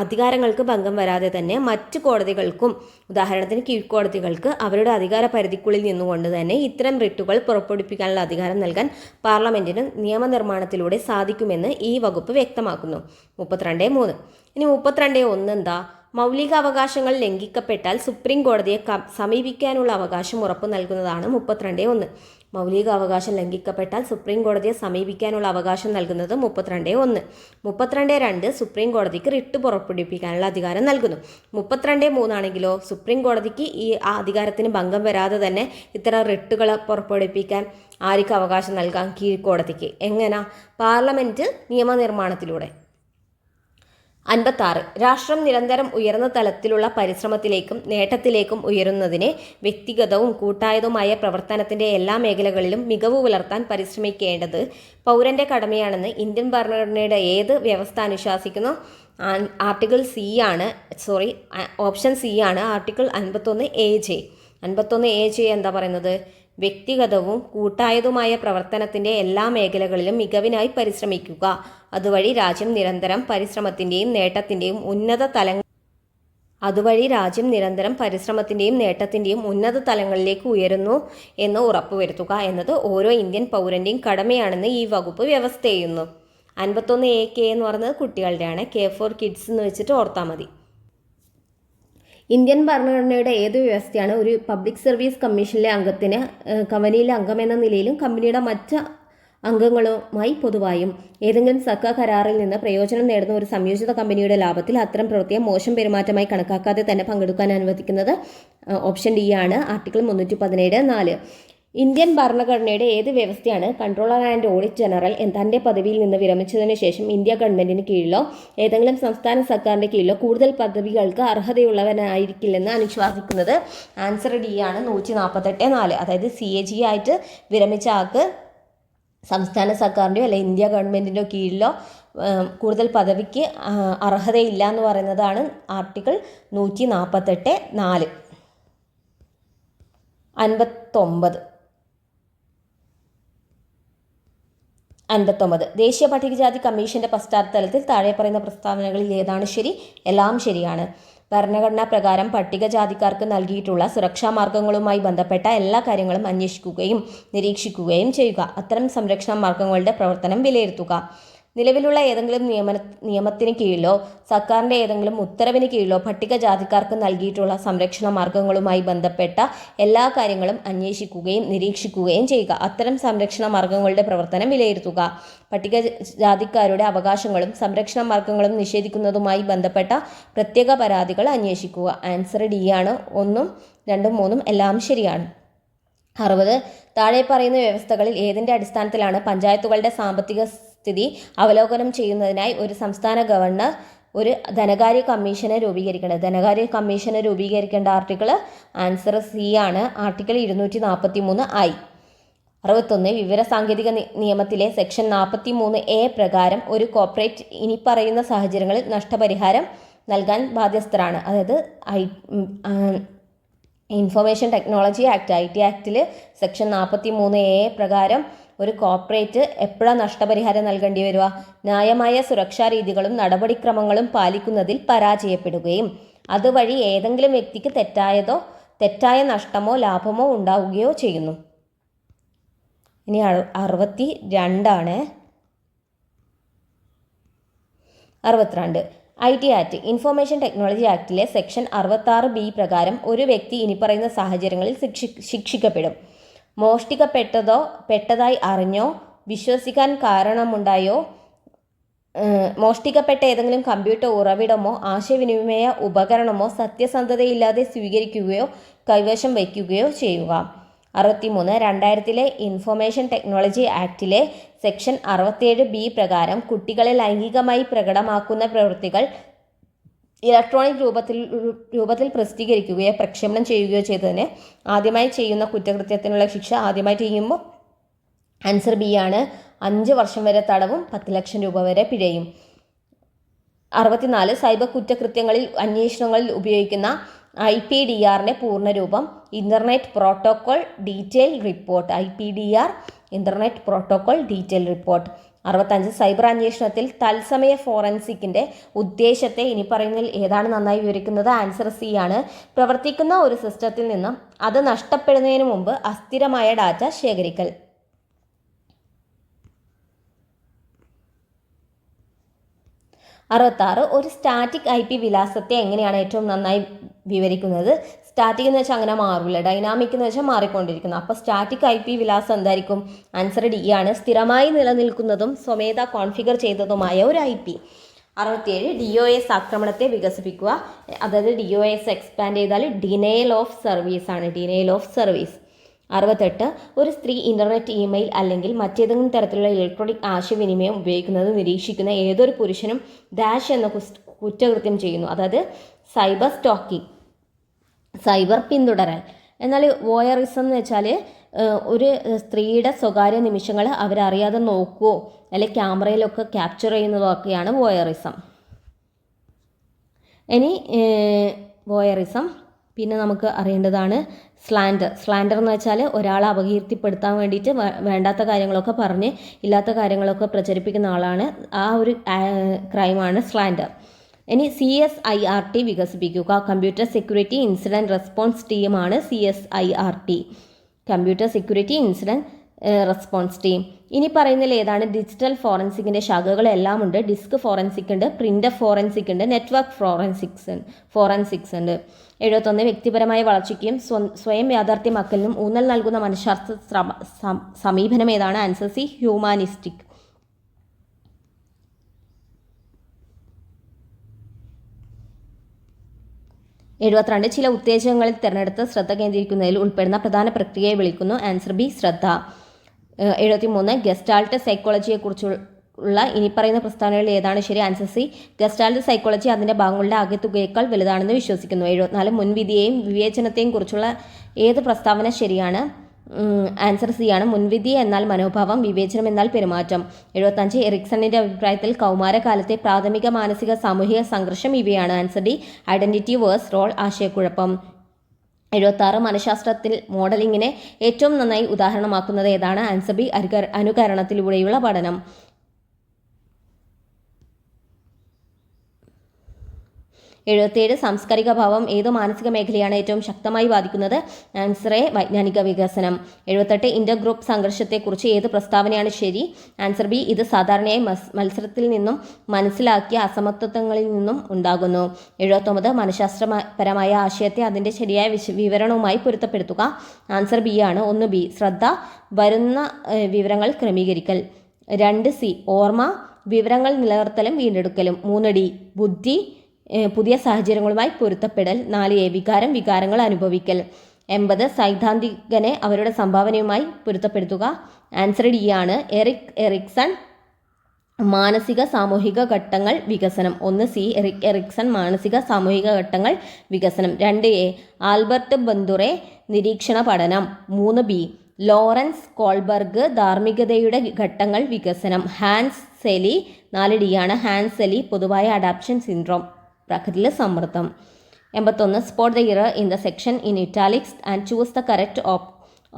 അധികാരങ്ങൾക്ക് ഭംഗം വരാതെ തന്നെ മറ്റ് കോടതികൾക്കും, ഉദാഹരണത്തിന് കീഴ്ക്കോടതികൾക്ക്, അവരുടെ അധികാര പരിധിക്കുള്ളിൽ നിന്നുകൊണ്ട് തന്നെ ഇത്തരം റിട്ടുകൾ പുറപ്പെടുവിപ്പിക്കാനുള്ള അധികാരം നൽകാൻ പാർലമെന്റിന് നിയമനിർമ്മാണത്തിലൂടെ സാധിക്കുമെന്ന് ഈ വകുപ്പ് വ്യക്തമാക്കുന്നു. 32(3). ഇനി 32(1) എന്താ? മൗലിക അവകാശങ്ങൾ ലംഘിക്കപ്പെട്ടാൽ സുപ്രീം കോടതിയെ സമീപിക്കാനുള്ള അവകാശം ഉറപ്പു നൽകുന്നതാണ് 32(1). മൗലിക അവകാശം ലംഘിക്കപ്പെട്ടാൽ സുപ്രീം കോടതിയെ സമീപിക്കാനുള്ള അവകാശം നൽകുന്നത് 32(1). 32(2) സുപ്രീം കോടതിക്ക് റിട്ട് പുറപ്പെടുവിപ്പിക്കാനുള്ള അധികാരം നൽകുന്നു. 32(3) ആണെങ്കിലോ സുപ്രീം കോടതിക്ക് ഈ അധികാരത്തിന് ഭംഗം വരാതെ തന്നെ ഇത്തരം റിട്ടുകൾ പുറപ്പെടുവിപ്പിക്കാൻ ആർക്ക് അവകാശം നൽകാം? കീഴ്ക്കോടതിക്ക്. എങ്ങനെ? പാർലമെന്റ് നിയമനിർമ്മാണത്തിലൂടെ. 56. രാഷ്ട്രം നിരന്തരം ഉയർന്ന തലത്തിലുള്ള പരിശ്രമത്തിലേക്കും നേട്ടത്തിലേക്കും ഉയരുന്നതിന് വ്യക്തിഗതവും കൂട്ടായതുമായ പ്രവർത്തനത്തിൻ്റെ എല്ലാ മേഖലകളിലും മികവ് പുലർത്താൻ പരിശ്രമിക്കേണ്ടത് പൗരൻ്റെ കടമയാണെന്ന് ഇന്ത്യൻ ഭരണഘടനയുടെ ഏത് വ്യവസ്ഥ അനുശാസിക്കുന്നു? ഓപ്ഷൻ സി ആണ്, ആർട്ടിക്കിൾ 51(AJ). 51(AJ) എന്താ പറയുന്നത്? വ്യക്തിഗതവും കൂട്ടായതുമായ പ്രവർത്തനത്തിൻ്റെ എല്ലാ മേഖലകളിലും മികവിനായി പരിശ്രമിക്കുക. അതുവഴി രാജ്യം നിരന്തരം പരിശ്രമത്തിൻ്റെയും നേട്ടത്തിൻ്റെയും ഉന്നത തലങ്ങളിലേക്ക് ഉയരുന്നു എന്ന് ഉറപ്പുവരുത്തുക എന്നത് ഓരോ ഇന്ത്യൻ പൗരൻ്റെയും കടമയാണെന്ന് ഈ വകുപ്പ് വ്യവസ്ഥ ചെയ്യുന്നു. 51(AK) എന്ന് പറയുന്നത് കുട്ടികളുടെയാണ്. K for kids എന്ന് വെച്ചിട്ട് ഓർത്താൽ മതി. ഇന്ത്യൻ ഭരണഘടനയുടെ ഏത് വ്യവസ്ഥയാണ് ഒരു പബ്ലിക് സർവീസ് കമ്മീഷനിലെ അംഗത്തിന് കമ്പനിയിലെ അംഗമെന്ന നിലയിലും കമ്പനിയുടെ മറ്റ് അംഗങ്ങളുമായി പൊതുവായും ഏതെങ്കിലും സർക്കാർ കരാറിൽ നിന്ന് പ്രയോജനം നേടുന്ന ഒരു സംയോജിത കമ്പനിയുടെ ലാഭത്തിൽ അത്തരം പ്രവൃത്തിയെ മോശം പെരുമാറ്റമായി കണക്കാക്കാതെ തന്നെ പങ്കെടുക്കാൻ അനുവദിക്കുന്നത്? ഓപ്ഷൻ ഡി ആണ്, ആർട്ടിക്കിൾ 317(4). ഇന്ത്യൻ ഭരണഘടനയുടെ ഏത് വ്യവസ്ഥയാണ് കൺട്രോളർ ആൻഡ് ഓഡിറ്റ് ജനറൽ തൻ്റെ പദവിയിൽ നിന്ന് വിരമിച്ചതിന് ശേഷം ഇന്ത്യ ഗവൺമെന്റിന് കീഴിലോ ഏതെങ്കിലും സംസ്ഥാന സർക്കാരിൻ്റെ കീഴിലോ കൂടുതൽ പദവികൾക്ക് അർഹതയുള്ളവനായിരിക്കില്ലെന്ന് അനുശാസിക്കുന്നത്? ആൻസർ ഡി ആണ്, 148(4). അതായത് CAG ആയിട്ട് വിരമിച്ച ആൾക്ക് സംസ്ഥാന സർക്കാരിൻ്റെയോ അല്ലെങ്കിൽ ഇന്ത്യ ഗവൺമെൻറ്റിൻ്റെയോ കീഴിലോ കൂടുതൽ പദവിക്ക് അർഹതയില്ല എന്ന് പറയുന്നതാണ് ആർട്ടിക്കിൾ 148(4). 59. ദേശീയ പട്ടികജാതി കമ്മീഷന്റെ പശ്ചാത്തലത്തിൽ താഴെ പറയുന്ന പ്രസ്താവനകളിൽ ഏതാണ് ശരി? എല്ലാം ശരിയാണ്. ഭരണഘടനാ പ്രകാരം പട്ടികജാതിക്കാർക്ക് നൽകിയിട്ടുള്ള സുരക്ഷാ മാർഗങ്ങളുമായി ബന്ധപ്പെട്ട എല്ലാ കാര്യങ്ങളും അന്വേഷിക്കുകയും നിരീക്ഷിക്കുകയും ചെയ്യുക. അത്തരം സംരക്ഷണ മാർഗങ്ങളുടെ പ്രവർത്തനം വിലയിരുത്തുക. നിലവിലുള്ള ഏതെങ്കിലും നിയമത്തിന് കീഴിലോ സർക്കാരിൻ്റെ ഏതെങ്കിലും ഉത്തരവിന് കീഴിലോ പട്ടികജാതിക്കാർക്ക് നൽകിയിട്ടുള്ള സംരക്ഷണ മാർഗങ്ങളുമായി ബന്ധപ്പെട്ട എല്ലാ കാര്യങ്ങളും അന്വേഷിക്കുകയും നിരീക്ഷിക്കുകയും ചെയ്യുക. അത്തരം സംരക്ഷണ മാർഗങ്ങളുടെ പ്രവർത്തനം വിലയിരുത്തുക. പട്ടികജാതിക്കാരുടെ അവകാശങ്ങളും സംരക്ഷണ മാർഗങ്ങളും നിഷേധിക്കുന്നതുമായി ബന്ധപ്പെട്ട പ്രത്യേക പരാതികൾ അന്വേഷിക്കുക. ആൻസർ ഡി ആണ്, 1, 2, 3 എല്ലാം ശരിയാണ്. 60. താഴെ പറയുന്ന വ്യവസ്ഥകളിൽ ഏതിൻ്റെ അടിസ്ഥാനത്തിലാണ് പഞ്ചായത്തുകളുടെ സാമ്പത്തിക സ്ഥിതി അവലോകനം ചെയ്യുന്നതിനായി ഒരു സംസ്ഥാന ഗവർണർ ഒരു ധനകാര്യ കമ്മീഷനെ രൂപീകരിക്കേണ്ടത്. ധനകാര്യ കമ്മീഷനെ രൂപീകരിക്കേണ്ട ആർട്ടിക്കിൾ ആൻസർ സി ആണ്, ആർട്ടിക്കിൾ 243 61 വിവരസാങ്കേതിക നിയമത്തിലെ സെക്ഷൻ 43A പ്രകാരം ഒരു കോർപ്പറേറ്റ് ഇനി പറയുന്ന സാഹചര്യങ്ങളിൽ നഷ്ടപരിഹാരം നൽകാൻ ബാധ്യസ്ഥരാണ്. അതായത് ഇൻഫർമേഷൻ ടെക്നോളജി ആക്ട് IT ആക്ടിൽ സെക്ഷൻ 43A പ്രകാരം ഒരു കോർപ്പറേറ്റ് എപ്പോഴാണ് നഷ്ടപരിഹാരം നൽകേണ്ടി വരിക? ന്യായമായ സുരക്ഷാ രീതികളും നടപടിക്രമങ്ങളും പാലിക്കുന്നതിൽ പരാജയപ്പെടുകയും അതുവഴി ഏതെങ്കിലും വ്യക്തിക്ക് തെറ്റായ നഷ്ടമോ ലാഭമോ ഉണ്ടാവുകയോ ചെയ്യുന്നു. ഇനി 62 62 IT ആക്ട് ഇൻഫർമേഷൻ ടെക്നോളജി ആക്ടിലെ സെക്ഷൻ 66B പ്രകാരം ഒരു വ്യക്തി ഇനി പറയുന്ന സാഹചര്യങ്ങളിൽ ശിക്ഷിക്കപ്പെടും. മോഷ്ടിക്കപ്പെട്ടതായി അറിഞ്ഞോ വിശ്വസിക്കാൻ കാരണമുണ്ടായോ, മോഷ്ടിക്കപ്പെട്ട ഏതെങ്കിലും കമ്പ്യൂട്ടർ ഉറവിടമോ ആശയവിനിമയ ഉപകരണമോ സത്യസന്ധതയില്ലാതെ സ്വീകരിക്കുകയോ കൈവശം വയ്ക്കുകയോ ചെയ്യുക. 63 2000 ഇൻഫർമേഷൻ ടെക്നോളജി ആക്ടിലെ സെക്ഷൻ 67B പ്രകാരം കുട്ടികളെ ലൈംഗികമായി പ്രകടമാക്കുന്ന പ്രവൃത്തികൾ ഇലക്ട്രോണിക് രൂപത്തിൽ പ്രസിദ്ധീകരിക്കുകയോ പ്രക്ഷേപണം ചെയ്യുകയോ ചെയ്തതിന് ആദ്യമായി ചെയ്യുന്ന കുറ്റകൃത്യത്തിനുള്ള ശിക്ഷ ആദ്യമായിട്ട് ചെയ്യുമ്പോൾ ആൻസർ ബി ആണ്, 5 വർഷം വരെ തടവും 10 ലക്ഷം രൂപ വരെ പിഴയും. 64 സൈബർ കുറ്റകൃത്യങ്ങളിൽ അന്വേഷണങ്ങളിൽ ഉപയോഗിക്കുന്ന IPDRന്റെ പൂർണ്ണരൂപം internet protocol detail report. IPDR internet protocol detail report. 65 cyber അന്വേഷണത്തിൽ തത്സമയ ഫോറൻസിക്കിന്റെ ഉദ്ദേശത്തെ ഇനി പറയുന്നതിൽ ഏതാണ് നന്നായി വിവരിക്കുന്നത്? ആൻസർ സി ആണ്. പ്രവർത്തിക്കുന്ന ഒരു സിസ്റ്റത്തിൽ നിന്നും അത് നഷ്ടപ്പെടുന്നതിന് മുമ്പ് അസ്ഥിരമായ ഡാറ്റ ശേഖരിക്കൽ. 66 ഒരു സ്റ്റാറ്റിക് IP വിലാസത്തെ എങ്ങനെയാണ് ഏറ്റവും നന്നായി വിവരിക്കുന്നത്? സ്റ്റാറ്റിക് എന്ന് വെച്ചാൽ അങ്ങനെ മാറില്ല, ഡൈനാമിക് എന്ന് വെച്ചാൽ മാറിക്കൊണ്ടിരിക്കുന്നു. അപ്പോൾ സ്റ്റാറ്റിക് IP വിലാസം എന്തായിരിക്കും? ആൻസർ ഡി ആണ്, സ്ഥിരമായി നിലനിൽക്കുന്നതും സ്വമേധ കോൺഫിഗർ ചെയ്തതുമായ ഒരു IP. 67 DOS ആക്രമണത്തെ വികസിപ്പിക്കുക. അതായത് DOS എക്സ്പാൻഡ് ചെയ്താൽ ഡിനയൽ ഓഫ് സർവീസ് ആണ്, ഡിനയൽ ഓഫ് സർവീസ്. 68 ഒരു സ്ത്രീ ഇന്റർനെറ്റ് ഇമെയിൽ അല്ലെങ്കിൽ മറ്റേതെങ്കിലും തരത്തിലുള്ള ഇലക്ട്രോണിക് ആശയവിനിമയം ഉപയോഗിക്കുന്നത് നിരീക്ഷിക്കുന്ന ഏതൊരു പുരുഷനും ഡാഷ് എന്ന കുറ്റകൃത്യം ചെയ്യുന്നു. അതായത് സൈബർ സ്റ്റോക്കിംഗ്, സൈബർ പിന്തുടരൽ. എന്നാൽ വോയറിസം എന്ന് വെച്ചാൽ ഒരു സ്ത്രീയുടെ സ്വകാര്യ നിമിഷങ്ങൾ അവരറിയാതെ നോക്കുകയോ അല്ലെങ്കിൽ ക്യാമറയിലൊക്കെ ക്യാപ്ചർ ചെയ്യുന്നതൊക്കെയാണ് വോയറിസം. ഇനി വോയറിസം പിന്നെ നമുക്ക് അറിയേണ്ടതാണ് സ്ലാൻഡർ എന്ന് വെച്ചാൽ ഒരാളെ അപകീർത്തിപ്പെടുത്താൻ വേണ്ടിയിട്ട് വേണ്ടാത്ത കാര്യങ്ങളൊക്കെ പറഞ്ഞ് ഇല്ലാത്ത കാര്യങ്ങളൊക്കെ പ്രചരിപ്പിക്കുന്ന ആളാണ്. ആ ഒരു ക്രൈമാണ് സ്ലാൻഡർ. ഇനി CSIRT വികസിപ്പിക്കുക. കമ്പ്യൂട്ടർ സെക്യൂരിറ്റി ഇൻസിഡൻറ്റ് റെസ്പോൺസ് ടീമാണ് CSIRT, computer security incident response team. ഇനി പറയുന്നതിൽ ഏതാണ്? ഡിജിറ്റൽ ഫോറൻസിക്കിൻ്റെ ശാഖകളെല്ലാം ഉണ്ട്. ഡിസ്ക് ഫോറൻസിക് ഉണ്ട്, പ്രിൻ്റർ ഫോറൻസിക് ഉണ്ട്, നെറ്റ്വർക്ക് ഫോറൻസിക്സ് ഉണ്ട്. 71 വ്യക്തിപരമായ വളർച്ചയ്ക്കും സ്വയം യാഥാർത്ഥ്യമാക്കലിനും ഊന്നൽ നൽകുന്ന മനഃശാസ്ത്ര സമീപനം ഏതാണ്? Answer C, humanistic. 72 ചില ഉത്തേജകങ്ങളിൽ തിരഞ്ഞെടുത്ത് ശ്രദ്ധ കേന്ദ്രീകരിക്കുന്നതിൽ ഉൾപ്പെടുന്ന പ്രധാന പ്രക്രിയയെ വിളിക്കുന്നു. ആൻസർ ബി, ശ്രദ്ധ. 73 ഗസ്റ്റാൾട്ട് സൈക്കോളജിയെക്കുറിച്ചുള്ള ഇനി പറയുന്ന പ്രസ്താവനകളിൽ ഏതാണ് ശരി? ആൻസർ സി, ഗസ്റ്റാൾട്ട് സൈക്കോളജി അതിൻ്റെ ഭാഗങ്ങളുടെ ആകെത്തുകയേക്കാൾ വലുതാണെന്ന് വിശ്വസിക്കുന്നു. 74 മുൻവിധിയെയും വിവേചനത്തെയും കുറിച്ചുള്ള ഏത് പ്രസ്താവന ശരിയാണ്? ആൻസർ സി ആണ്, മുൻവിധി എന്നാൽ മനോഭാവം, വിവേചനം എന്നാൽ പെരുമാറ്റം. 75 എറിക്സണിൻ്റെ അഭിപ്രായത്തിൽ കൗമാരകാലത്തെ പ്രാഥമിക മാനസിക സാമൂഹിക സംഘർഷം ഇവയാണ്. Answer D, identity versus role, ആശയക്കുഴപ്പം. 76 മനഃശാസ്ത്രത്തിൽ മോഡലിങ്ങിനെ ഏറ്റവും നന്നായി ഉദാഹരണമാക്കുന്നത് ഏതാണ്? ആൻസർ ബി, അനുകരണത്തിലൂടെയുള്ള പഠനം. 77 സാംസ്കാരിക ഭാവം ഏത് മാനസിക മേഖലയാണ് ഏറ്റവും ശക്തമായി ബാധിക്കുന്നത്? ആൻസർ എ, വൈജ്ഞാനിക വികസനം. 78 ഇന്റർ ഗ്രൂപ്പ് സംഘർഷത്തെക്കുറിച്ച് ഏത് പ്രസ്താവനയാണ് ശരി? ആൻസർ ബി, ഇത് സാധാരണയായി മത്സരത്തിൽ നിന്നും മനസ്സിലാക്കിയ അസമത്വങ്ങളിൽ നിന്നും ഉണ്ടാകുന്നു. 79 മനഃശാസ്ത്രപരമായ ആശയത്തെ അതിൻ്റെ ശരിയായ വിവരണവുമായി പൊരുത്തപ്പെടുത്തുക. ആൻസർ ബി ആണ്, 1 ബി, ശ്രദ്ധ, വരുന്ന വിവരങ്ങൾ ക്രമീകരിക്കൽ. 2 സി, ഓർമ്മ, വിവരങ്ങൾ നിലനിർത്തലും വീണ്ടെടുക്കലും. 3 ഡി, ബുദ്ധി, പുതിയ സാഹചര്യങ്ങളുമായി പൊരുത്തപ്പെടൽ. 4 എ, വികാരം, വികാരങ്ങൾ അനുഭവിക്കൽ. 80 സൈദ്ധാന്തികനെ അവരുടെ സംഭാവനയുമായി പൊരുത്തപ്പെടുത്തുക. ആൻസർ ഡി ആണ്, എറിക്സൺ മാനസിക സാമൂഹിക ഘട്ടങ്ങൾ വികസനം. 1 സി എറിക്സൺ മാനസിക സാമൂഹിക ഘട്ടങ്ങൾ വികസനം. 2 എ ആൽബർട്ട് ബന്ദുറെ നിരീക്ഷണ പഠനം. 3 ബി ലോറൻസ് കോൾബർഗ് ധാർമ്മികതയുടെ ഘട്ടങ്ങൾ വികസനം. Hans Selye. 4 ഡി ആണ് ഹാൻസ് സെലി പൊതുവായ അഡാപ്ഷൻ സിൻഡ്രോം ബ്രാക്കറ്റിൽ സമ്മർദ്ദം. 81 spot the error in the section in italics and choose the correct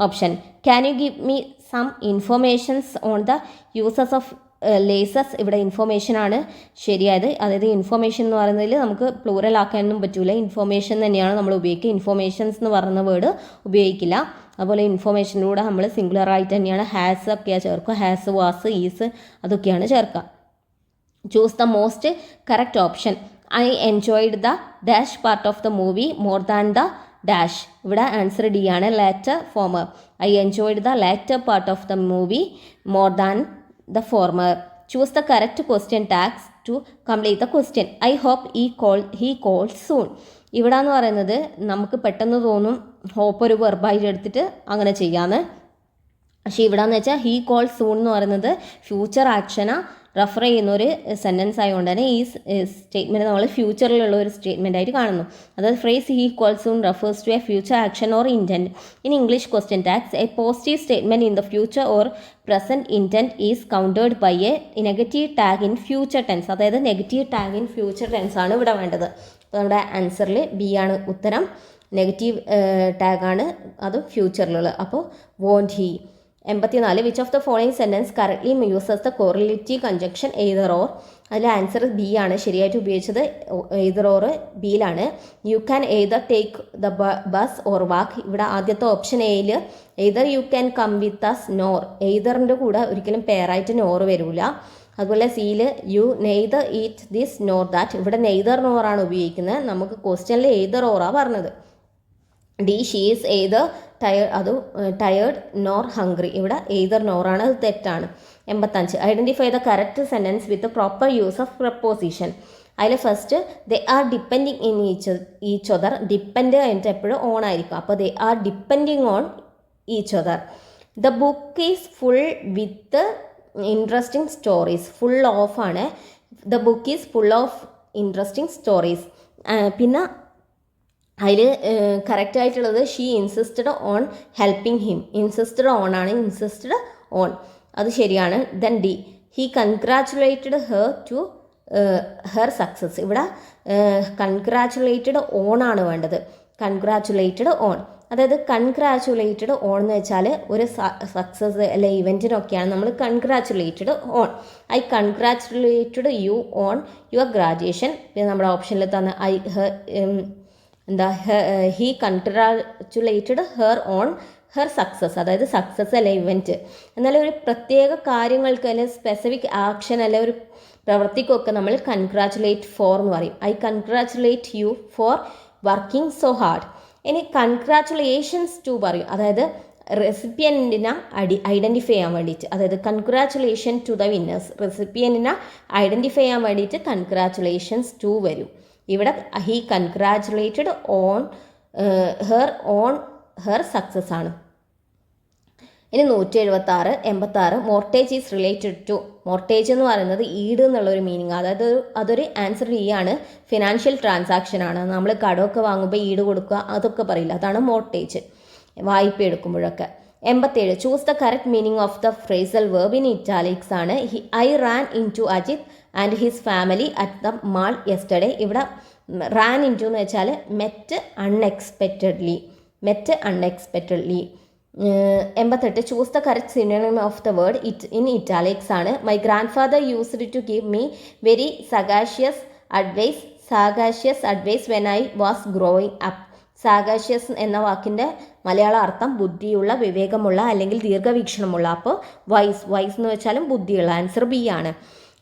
option. Can you give me some informations on the uses of laces. ഇവിടെ information ആണ് ശരിയായത്. അതായത് information എന്ന് പറയുന്നതിൽ നമുക്ക് പ്ലൂറൽ ആക്കാനൊന്നും പറ്റൂല. ഇൻഫോർമേഷൻ തന്നെയാണ് നമ്മൾ ഉപയോഗിക്കുക. ഇൻഫോർമേഷൻസ് എന്ന് പറയുന്ന വേർഡ് ഉപയോഗിക്കില്ല. അതുപോലെ ഇൻഫോർമേഷനിലൂടെ നമ്മൾ സിംഗുലർ ആയിട്ട് തന്നെയാണ് ഹാസ് ഒക്കെയാണ് ചേർക്കുക. ഹാസ്, വാസ്, ഈസ് അതൊക്കെയാണ് ചേർക്കുക. Choose the most correct option. I enjoyed the dash part of the movie more than the dash. ഇവിടെ ആൻസർ ഡി ആണ് latter former. I enjoyed the latter part of the movie more than the former. Choose the correct question tags to complete the question. I hope he call soon. ഇവിടെ എന്ന് പറയുന്നത് നമുക്ക് പെട്ടെന്ന് തോന്നും hope ഒരു വെർബായിട്ട് എടുത്തിട്ട് അങ്ങനെ ചെയ്യാമെന്ന്. പക്ഷേ ഇവിടെ എന്ന് വെച്ചാൽ ഹീ കോൾ സൂൺ എന്ന് പറയുന്നത് ഫ്യൂച്ചർ ആക്ഷനാ റെഫർ ചെയ്യുന്ന ഒരു സെൻറ്റൻസ് ആയതുകൊണ്ട് തന്നെ ഈ സ്റ്റേറ്റ്മെൻറ്റ് നമ്മൾ ഫ്യൂച്ചറിലുള്ള ഒരു സ്റ്റേറ്റ്മെൻ്റ് ആയിട്ട് കാണുന്നു. അതായത് phrase he call soon refers to a future action or intent. In English question tags a positive statement in the future or present intent is countered by a negative tag in future tense. അതായത് negative tag in future tense ആണ് ഇവിടെ വേണ്ടത്. അപ്പോൾ നമ്മുടെ ആൻസറിൽ B ആണ് ഉത്തരം. Negative ടാഗാണ് അത് ഫ്യൂച്ചറിലുള്ളത്. അപ്പോൾ won't he. 84 which of the following sentence correctly uses the correlative conjunction either or. അതിൽ ആൻസർ ബി ആണ് ശരിയായിട്ട് ഉപയോഗിച്ചത്. എയ്തർ ഓർ ബിയിലാണ്. You can either take the bus or walk. ഇവിടെ ആദ്യത്തെ ഓപ്ഷൻ എയിൽ either you can come with us nor. എയ്തറിൻ്റെ കൂടെ ഒരിക്കലും പെയറായിട്ട് നോർ വരില്ല. അതുപോലെ സിയിൽ you neither eat this nor that. ഇവിടെ നെയ്തർ നോറാണ് ഉപയോഗിക്കുന്നത്. നമുക്ക് ക്വസ്റ്റ്യനിൽ എയ്തർ ഓറാണ് പറഞ്ഞത്. D she is either tired nor hungry. ഇവിടെ എയ്തർ നോറാണ്, അത് തെറ്റാണ്. 85 identify the correct sentence with proper use of preposition. അതിൽ first they are depending in each other. Depend കഴിഞ്ഞിട്ട് എപ്പോഴും ഓൺ ആയിരിക്കും. അപ്പോൾ they are depending on each other. The book is full with interesting stories. Full of ആണ്. The book is full of interesting stories. പിന്നെ അതിൽ correct ആയിട്ടുള്ളത് she insisted on helping him. Insisted on ആണ്, insisted on അത് ശരിയാണ്. Then D he congratulated her to her success. ഇവിടെ congratulated on ആണ് വേണ്ടത്. Congratulated on. അതായത് കൺഗ്രാച്ചുലേറ്റഡ് ഓൺ എന്ന് വെച്ചാൽ ഒരു സക്സസ് അല്ലെ ഇവൻറ്റിനൊക്കെയാണ് നമ്മൾ congratulated on. I congratulated you on your graduation. പിന്നെ നമ്മുടെ ഓപ്ഷനിൽ തന്ന he congratulated her on her success. അതായത് സക്സസ് അല്ലെ ഇവൻറ്റ്. എന്നാലും ഒരു പ്രത്യേക കാര്യങ്ങൾക്ക് അല്ലെങ്കിൽ സ്പെസിഫിക് ആക്ഷൻ അല്ലെ ഒരു പ്രവൃത്തിക്കൊക്കെ നമ്മൾ കൺഗ്രാച്ചുലേറ്റ് ഫോർ എന്ന് പറയും. I congratulate you for working so hard. ഇനി കൺഗ്രാച്ചുലേഷൻസ് ടു പറയും. അതായത് റെസിപ്പിയൻറ്റിനെ ഐഡൻറ്റിഫൈ ചെയ്യാൻ വേണ്ടിയിട്ട്. അതായത് കൺഗ്രാച്ചുലേഷൻ ടു ദ വിന്നേഴ്സ്. റെസിപ്പിയൻറ്റിനെ ഐഡൻറ്റിഫൈ ചെയ്യാൻ വേണ്ടിയിട്ട് കൺഗ്രാച്ചുലേഷൻസ് ടു വരും. ഇവിടെ he congratulated on her success ആണ്. ഇനി 176 mortgage is related to. Mortgage എന്ന് പറയുന്നത് ഈട് എന്നുള്ളൊരു മീനിങ്. അതായത് അതൊരു ആൻസർ ഈ ആണ്. ഫിനാൻഷ്യൽ ട്രാൻസാക്ഷൻ ആണ്. നമ്മൾ കടമൊക്കെ വാങ്ങുമ്പോൾ ഈട് കൊടുക്കുക അതൊക്കെ പറയില്ല. അതാണ് മോർട്ടേജ്, വായ്പ എടുക്കുമ്പോഴൊക്കെ. 87 choose the correct meaning of the phrasal verb in italics ആണ്. I ran into Ajit and his family at the mall yesterday. ഇവിടെ റാൻ ഇൻ ടു എന്ന് വെച്ചാൽ met unexpectedly. 88 choose the correct synonym of the word it in italics ആണ്. My grandfather used to give me very sagacious advice when I was growing up. Sagacious എന്ന വാക്കിൻ്റെ മലയാള അർത്ഥം ബുദ്ധിയുള്ള, വിവേകമുള്ള അല്ലെങ്കിൽ ദീർഘവീക്ഷണമുള്ള. അപ്പോൾ vice എന്ന് വെച്ചാലും ബുദ്ധിയുള്ള. ആൻസർ ബി ആണ്.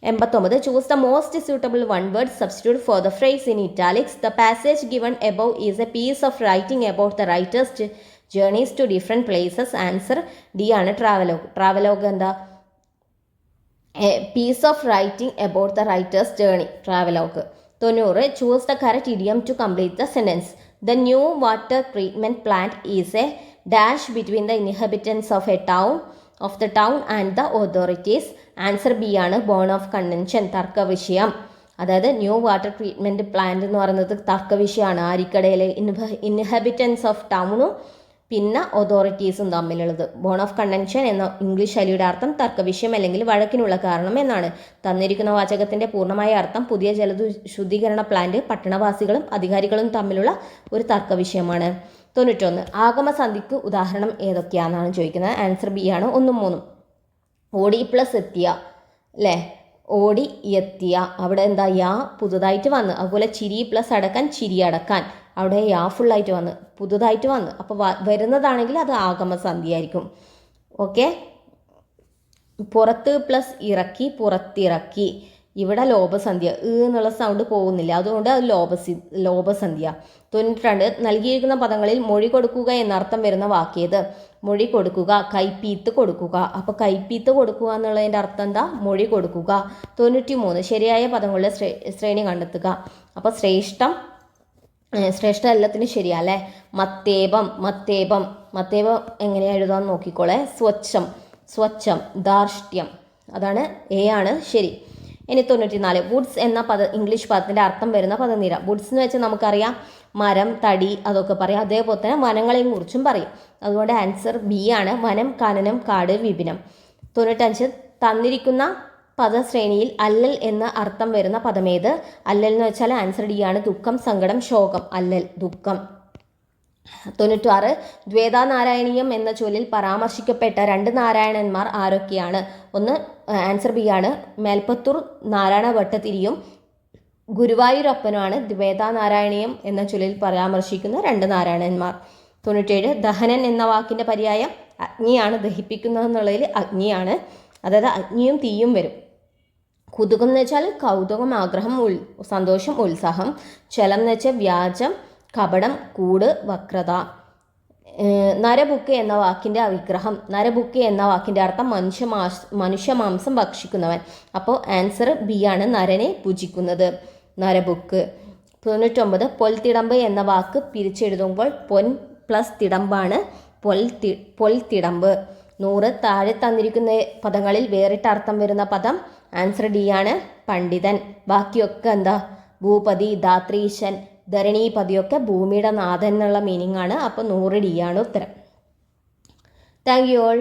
89 choose the most suitable one word substitute for the phrase in italics. The passage given above is a piece of writing about the writer's journeys to different places. Answer D ആണ് travelogue. Travelogue എന്താ? Piece of writing about the writer's journey. Travelogue. 90 choose the correct idiom to complete the sentence. The new water treatment plant is a dash between the inhabitants of a town of the town and the authorities. Answer B ആണ് bone of convention, തർക്ക വിഷയം. അതായത് new water treatment plant എന്ന് പറയുന്നത് തർക്ക വിഷയമാണ്. ആരിക്കടയിലെ inhabitants of ടൗണും പിന്നെ അതോറിറ്റീസും തമ്മിലുള്ളത്. Bone of convention എന്ന ഇംഗ്ലീഷ് ശൈലിയുടെ അർത്ഥം തർക്കവിഷയം അല്ലെങ്കിൽ വഴക്കിനുള്ള കാരണം എന്നാണ്. തന്നിരിക്കുന്ന വാചകത്തിന്റെ പൂർണ്ണമായ അർത്ഥം പുതിയ ജലശുദ്ധീകരണ പ്ലാന്റ് പട്ടണവാസികളും അധികാരികളും തമ്മിലുള്ള ഒരു തർക്കവിഷയമാണ്. 91 ആഗമസന്ധിക്ക് ഉദാഹരണം ഏതൊക്കെയാണെന്നാണ് ചോദിക്കുന്നത്. ആൻസർ ബി ആണ് 1ഉം 3ഉം. ഓടി പ്ലസ് എത്തിയ അല്ലേ, ഓടി എത്തിയ, അവിടെ എന്താ യാ പുതുതായിട്ട് വന്ന്. അതുപോലെ ചിരി പ്ലസ് അടക്കാൻ, ചിരി അടക്കാൻ, അവിടെ യാ ഫുള്ളായിട്ട് വന്ന് പുതുതായിട്ട് വന്ന്. അപ്പോൾ വരുന്നതാണെങ്കിൽ അത് ആഗമസന്ധിയായിരിക്കും. ഓക്കെ. പുറത്ത് പ്ലസ് ഇറക്കി, പുറത്തിറക്കി, ഇവിടെ ലോപസന്ധ്യ, എന്നുള്ള സൗണ്ട് പോകുന്നില്ല, അതുകൊണ്ട് അത് ലോപസന്ധ്യ. 92 നൽകിയിരിക്കുന്ന പദങ്ങളിൽ മൊഴി കൊടുക്കുക എന്നർത്ഥം വരുന്ന വാക്കേത്. മൊഴി കൊടുക്കുക, കൈപ്പീത്ത് കൊടുക്കുക. അപ്പോൾ കൈപ്പീത്ത് കൊടുക്കുക എന്നുള്ളതിൻ്റെ അർത്ഥം എന്താ? മൊഴി കൊടുക്കുക. 93 ശരിയായ പദങ്ങളുടെ ശ്രേണി കണ്ടെത്തുക. അപ്പോൾ ശ്രേഷ്ഠം എല്ലാത്തിനും ശരിയല്ലേ. മത്തേപം, മത്തേപം, മത്തേപം എങ്ങനെയാ എഴുതാൻ നോക്കിക്കോളെ. സ്വച്ഛം, ധാർഷ്ട്യം, അതാണ് എ ആണ് ശരി. ഇനി 94 വുഡ്സ് എന്ന ഇംഗ്ലീഷ് പദത്തിൻ്റെ അർത്ഥം വരുന്ന പദനിര. വുഡ്സ് എന്ന് വെച്ചാൽ നമുക്കറിയാം മരം, തടി, അതൊക്കെ പറയാം. അതേപോലെ തന്നെ വനങ്ങളെയും കുറിച്ചും പറയും. അതുകൊണ്ട് ആൻസർ ബി ആണ് വനം, കാനനം, കാട്, വിപിനം. 95 തന്നിരിക്കുന്ന പദശ്രേണിയിൽ അല്ലൽ എന്ന അർത്ഥം വരുന്ന പദമേത്? അല്ലൽ എന്ന് വെച്ചാൽ ആൻസർ ഡി ആണ് ദുഃഖം, സങ്കടം, ശോകം. അല്ലൽ ദുഃഖം. 96 ദ്വേതാനാരായണീയം എന്ന ചൊല്ലിൽ പരാമർശിക്കപ്പെട്ട 2 നാരായണന്മാർ ആരൊക്കെയാണ്? ഒന്ന് ആൻസർ ബി ആണ് മേൽപ്പത്തൂർ നാരായണ ഭട്ടതിരിയും ഗുരുവായൂരപ്പനുമാണ് ദ്വേതാനാരായണീയം എന്ന ചൊല്ലിൽ പരാമർശിക്കുന്ന 2 നാരായണന്മാർ. 97 ദഹനൻ എന്ന വാക്കിൻ്റെ പര്യായം അഗ്നിയാണ്. ദഹിപ്പിക്കുന്നതെന്നുള്ളതിൽ അഗ്നിയാണ്, അതായത് അഗ്നിയും തീയും വരും. കുതുകം എന്ന് വെച്ചാൽ കൗതുകം, ആഗ്രഹം, സന്തോഷം, ഉത്സാഹം. ചലം എന്ന് വെച്ചാൽ വ്യാജം, കപടം, കൂട്, വക്രത. നരബുക്ക് എന്ന വാക്കിൻ്റെ വിഗ്രഹം. നരബുക്ക് എന്ന വാക്കിൻ്റെ അർത്ഥം മനുഷ്യമാംസം ഭക്ഷിക്കുന്നവൻ. അപ്പോൾ ആൻസർ ബി ആണ് നരനെ ഭുജിക്കുന്നത്, നരബുക്ക്. 99 പൊൽത്തിടമ്പ് എന്ന വാക്ക് പിരിച്ചെഴുതുമ്പോൾ പൊൻ പ്ലസ് തിടമ്പാണ് പൊൽത്തിടമ്പ്. 100 താഴെ തന്നിരിക്കുന്ന പദങ്ങളിൽ വേറിട്ട അർത്ഥം വരുന്ന പദം. ആൻസർ ഡി ആണ് പണ്ഡിതൻ. ബാക്കിയൊക്കെ എന്താ? ഭൂപതി, ധാത്രീശൻ, ധരണീപതിയൊക്കെ ഭൂമിയുടെ നാഥൻ എന്നുള്ള മീനിങ് ആണ്. അപ്പോൾ 100 ഡി ആണ് ഉത്തരം. Thank you all.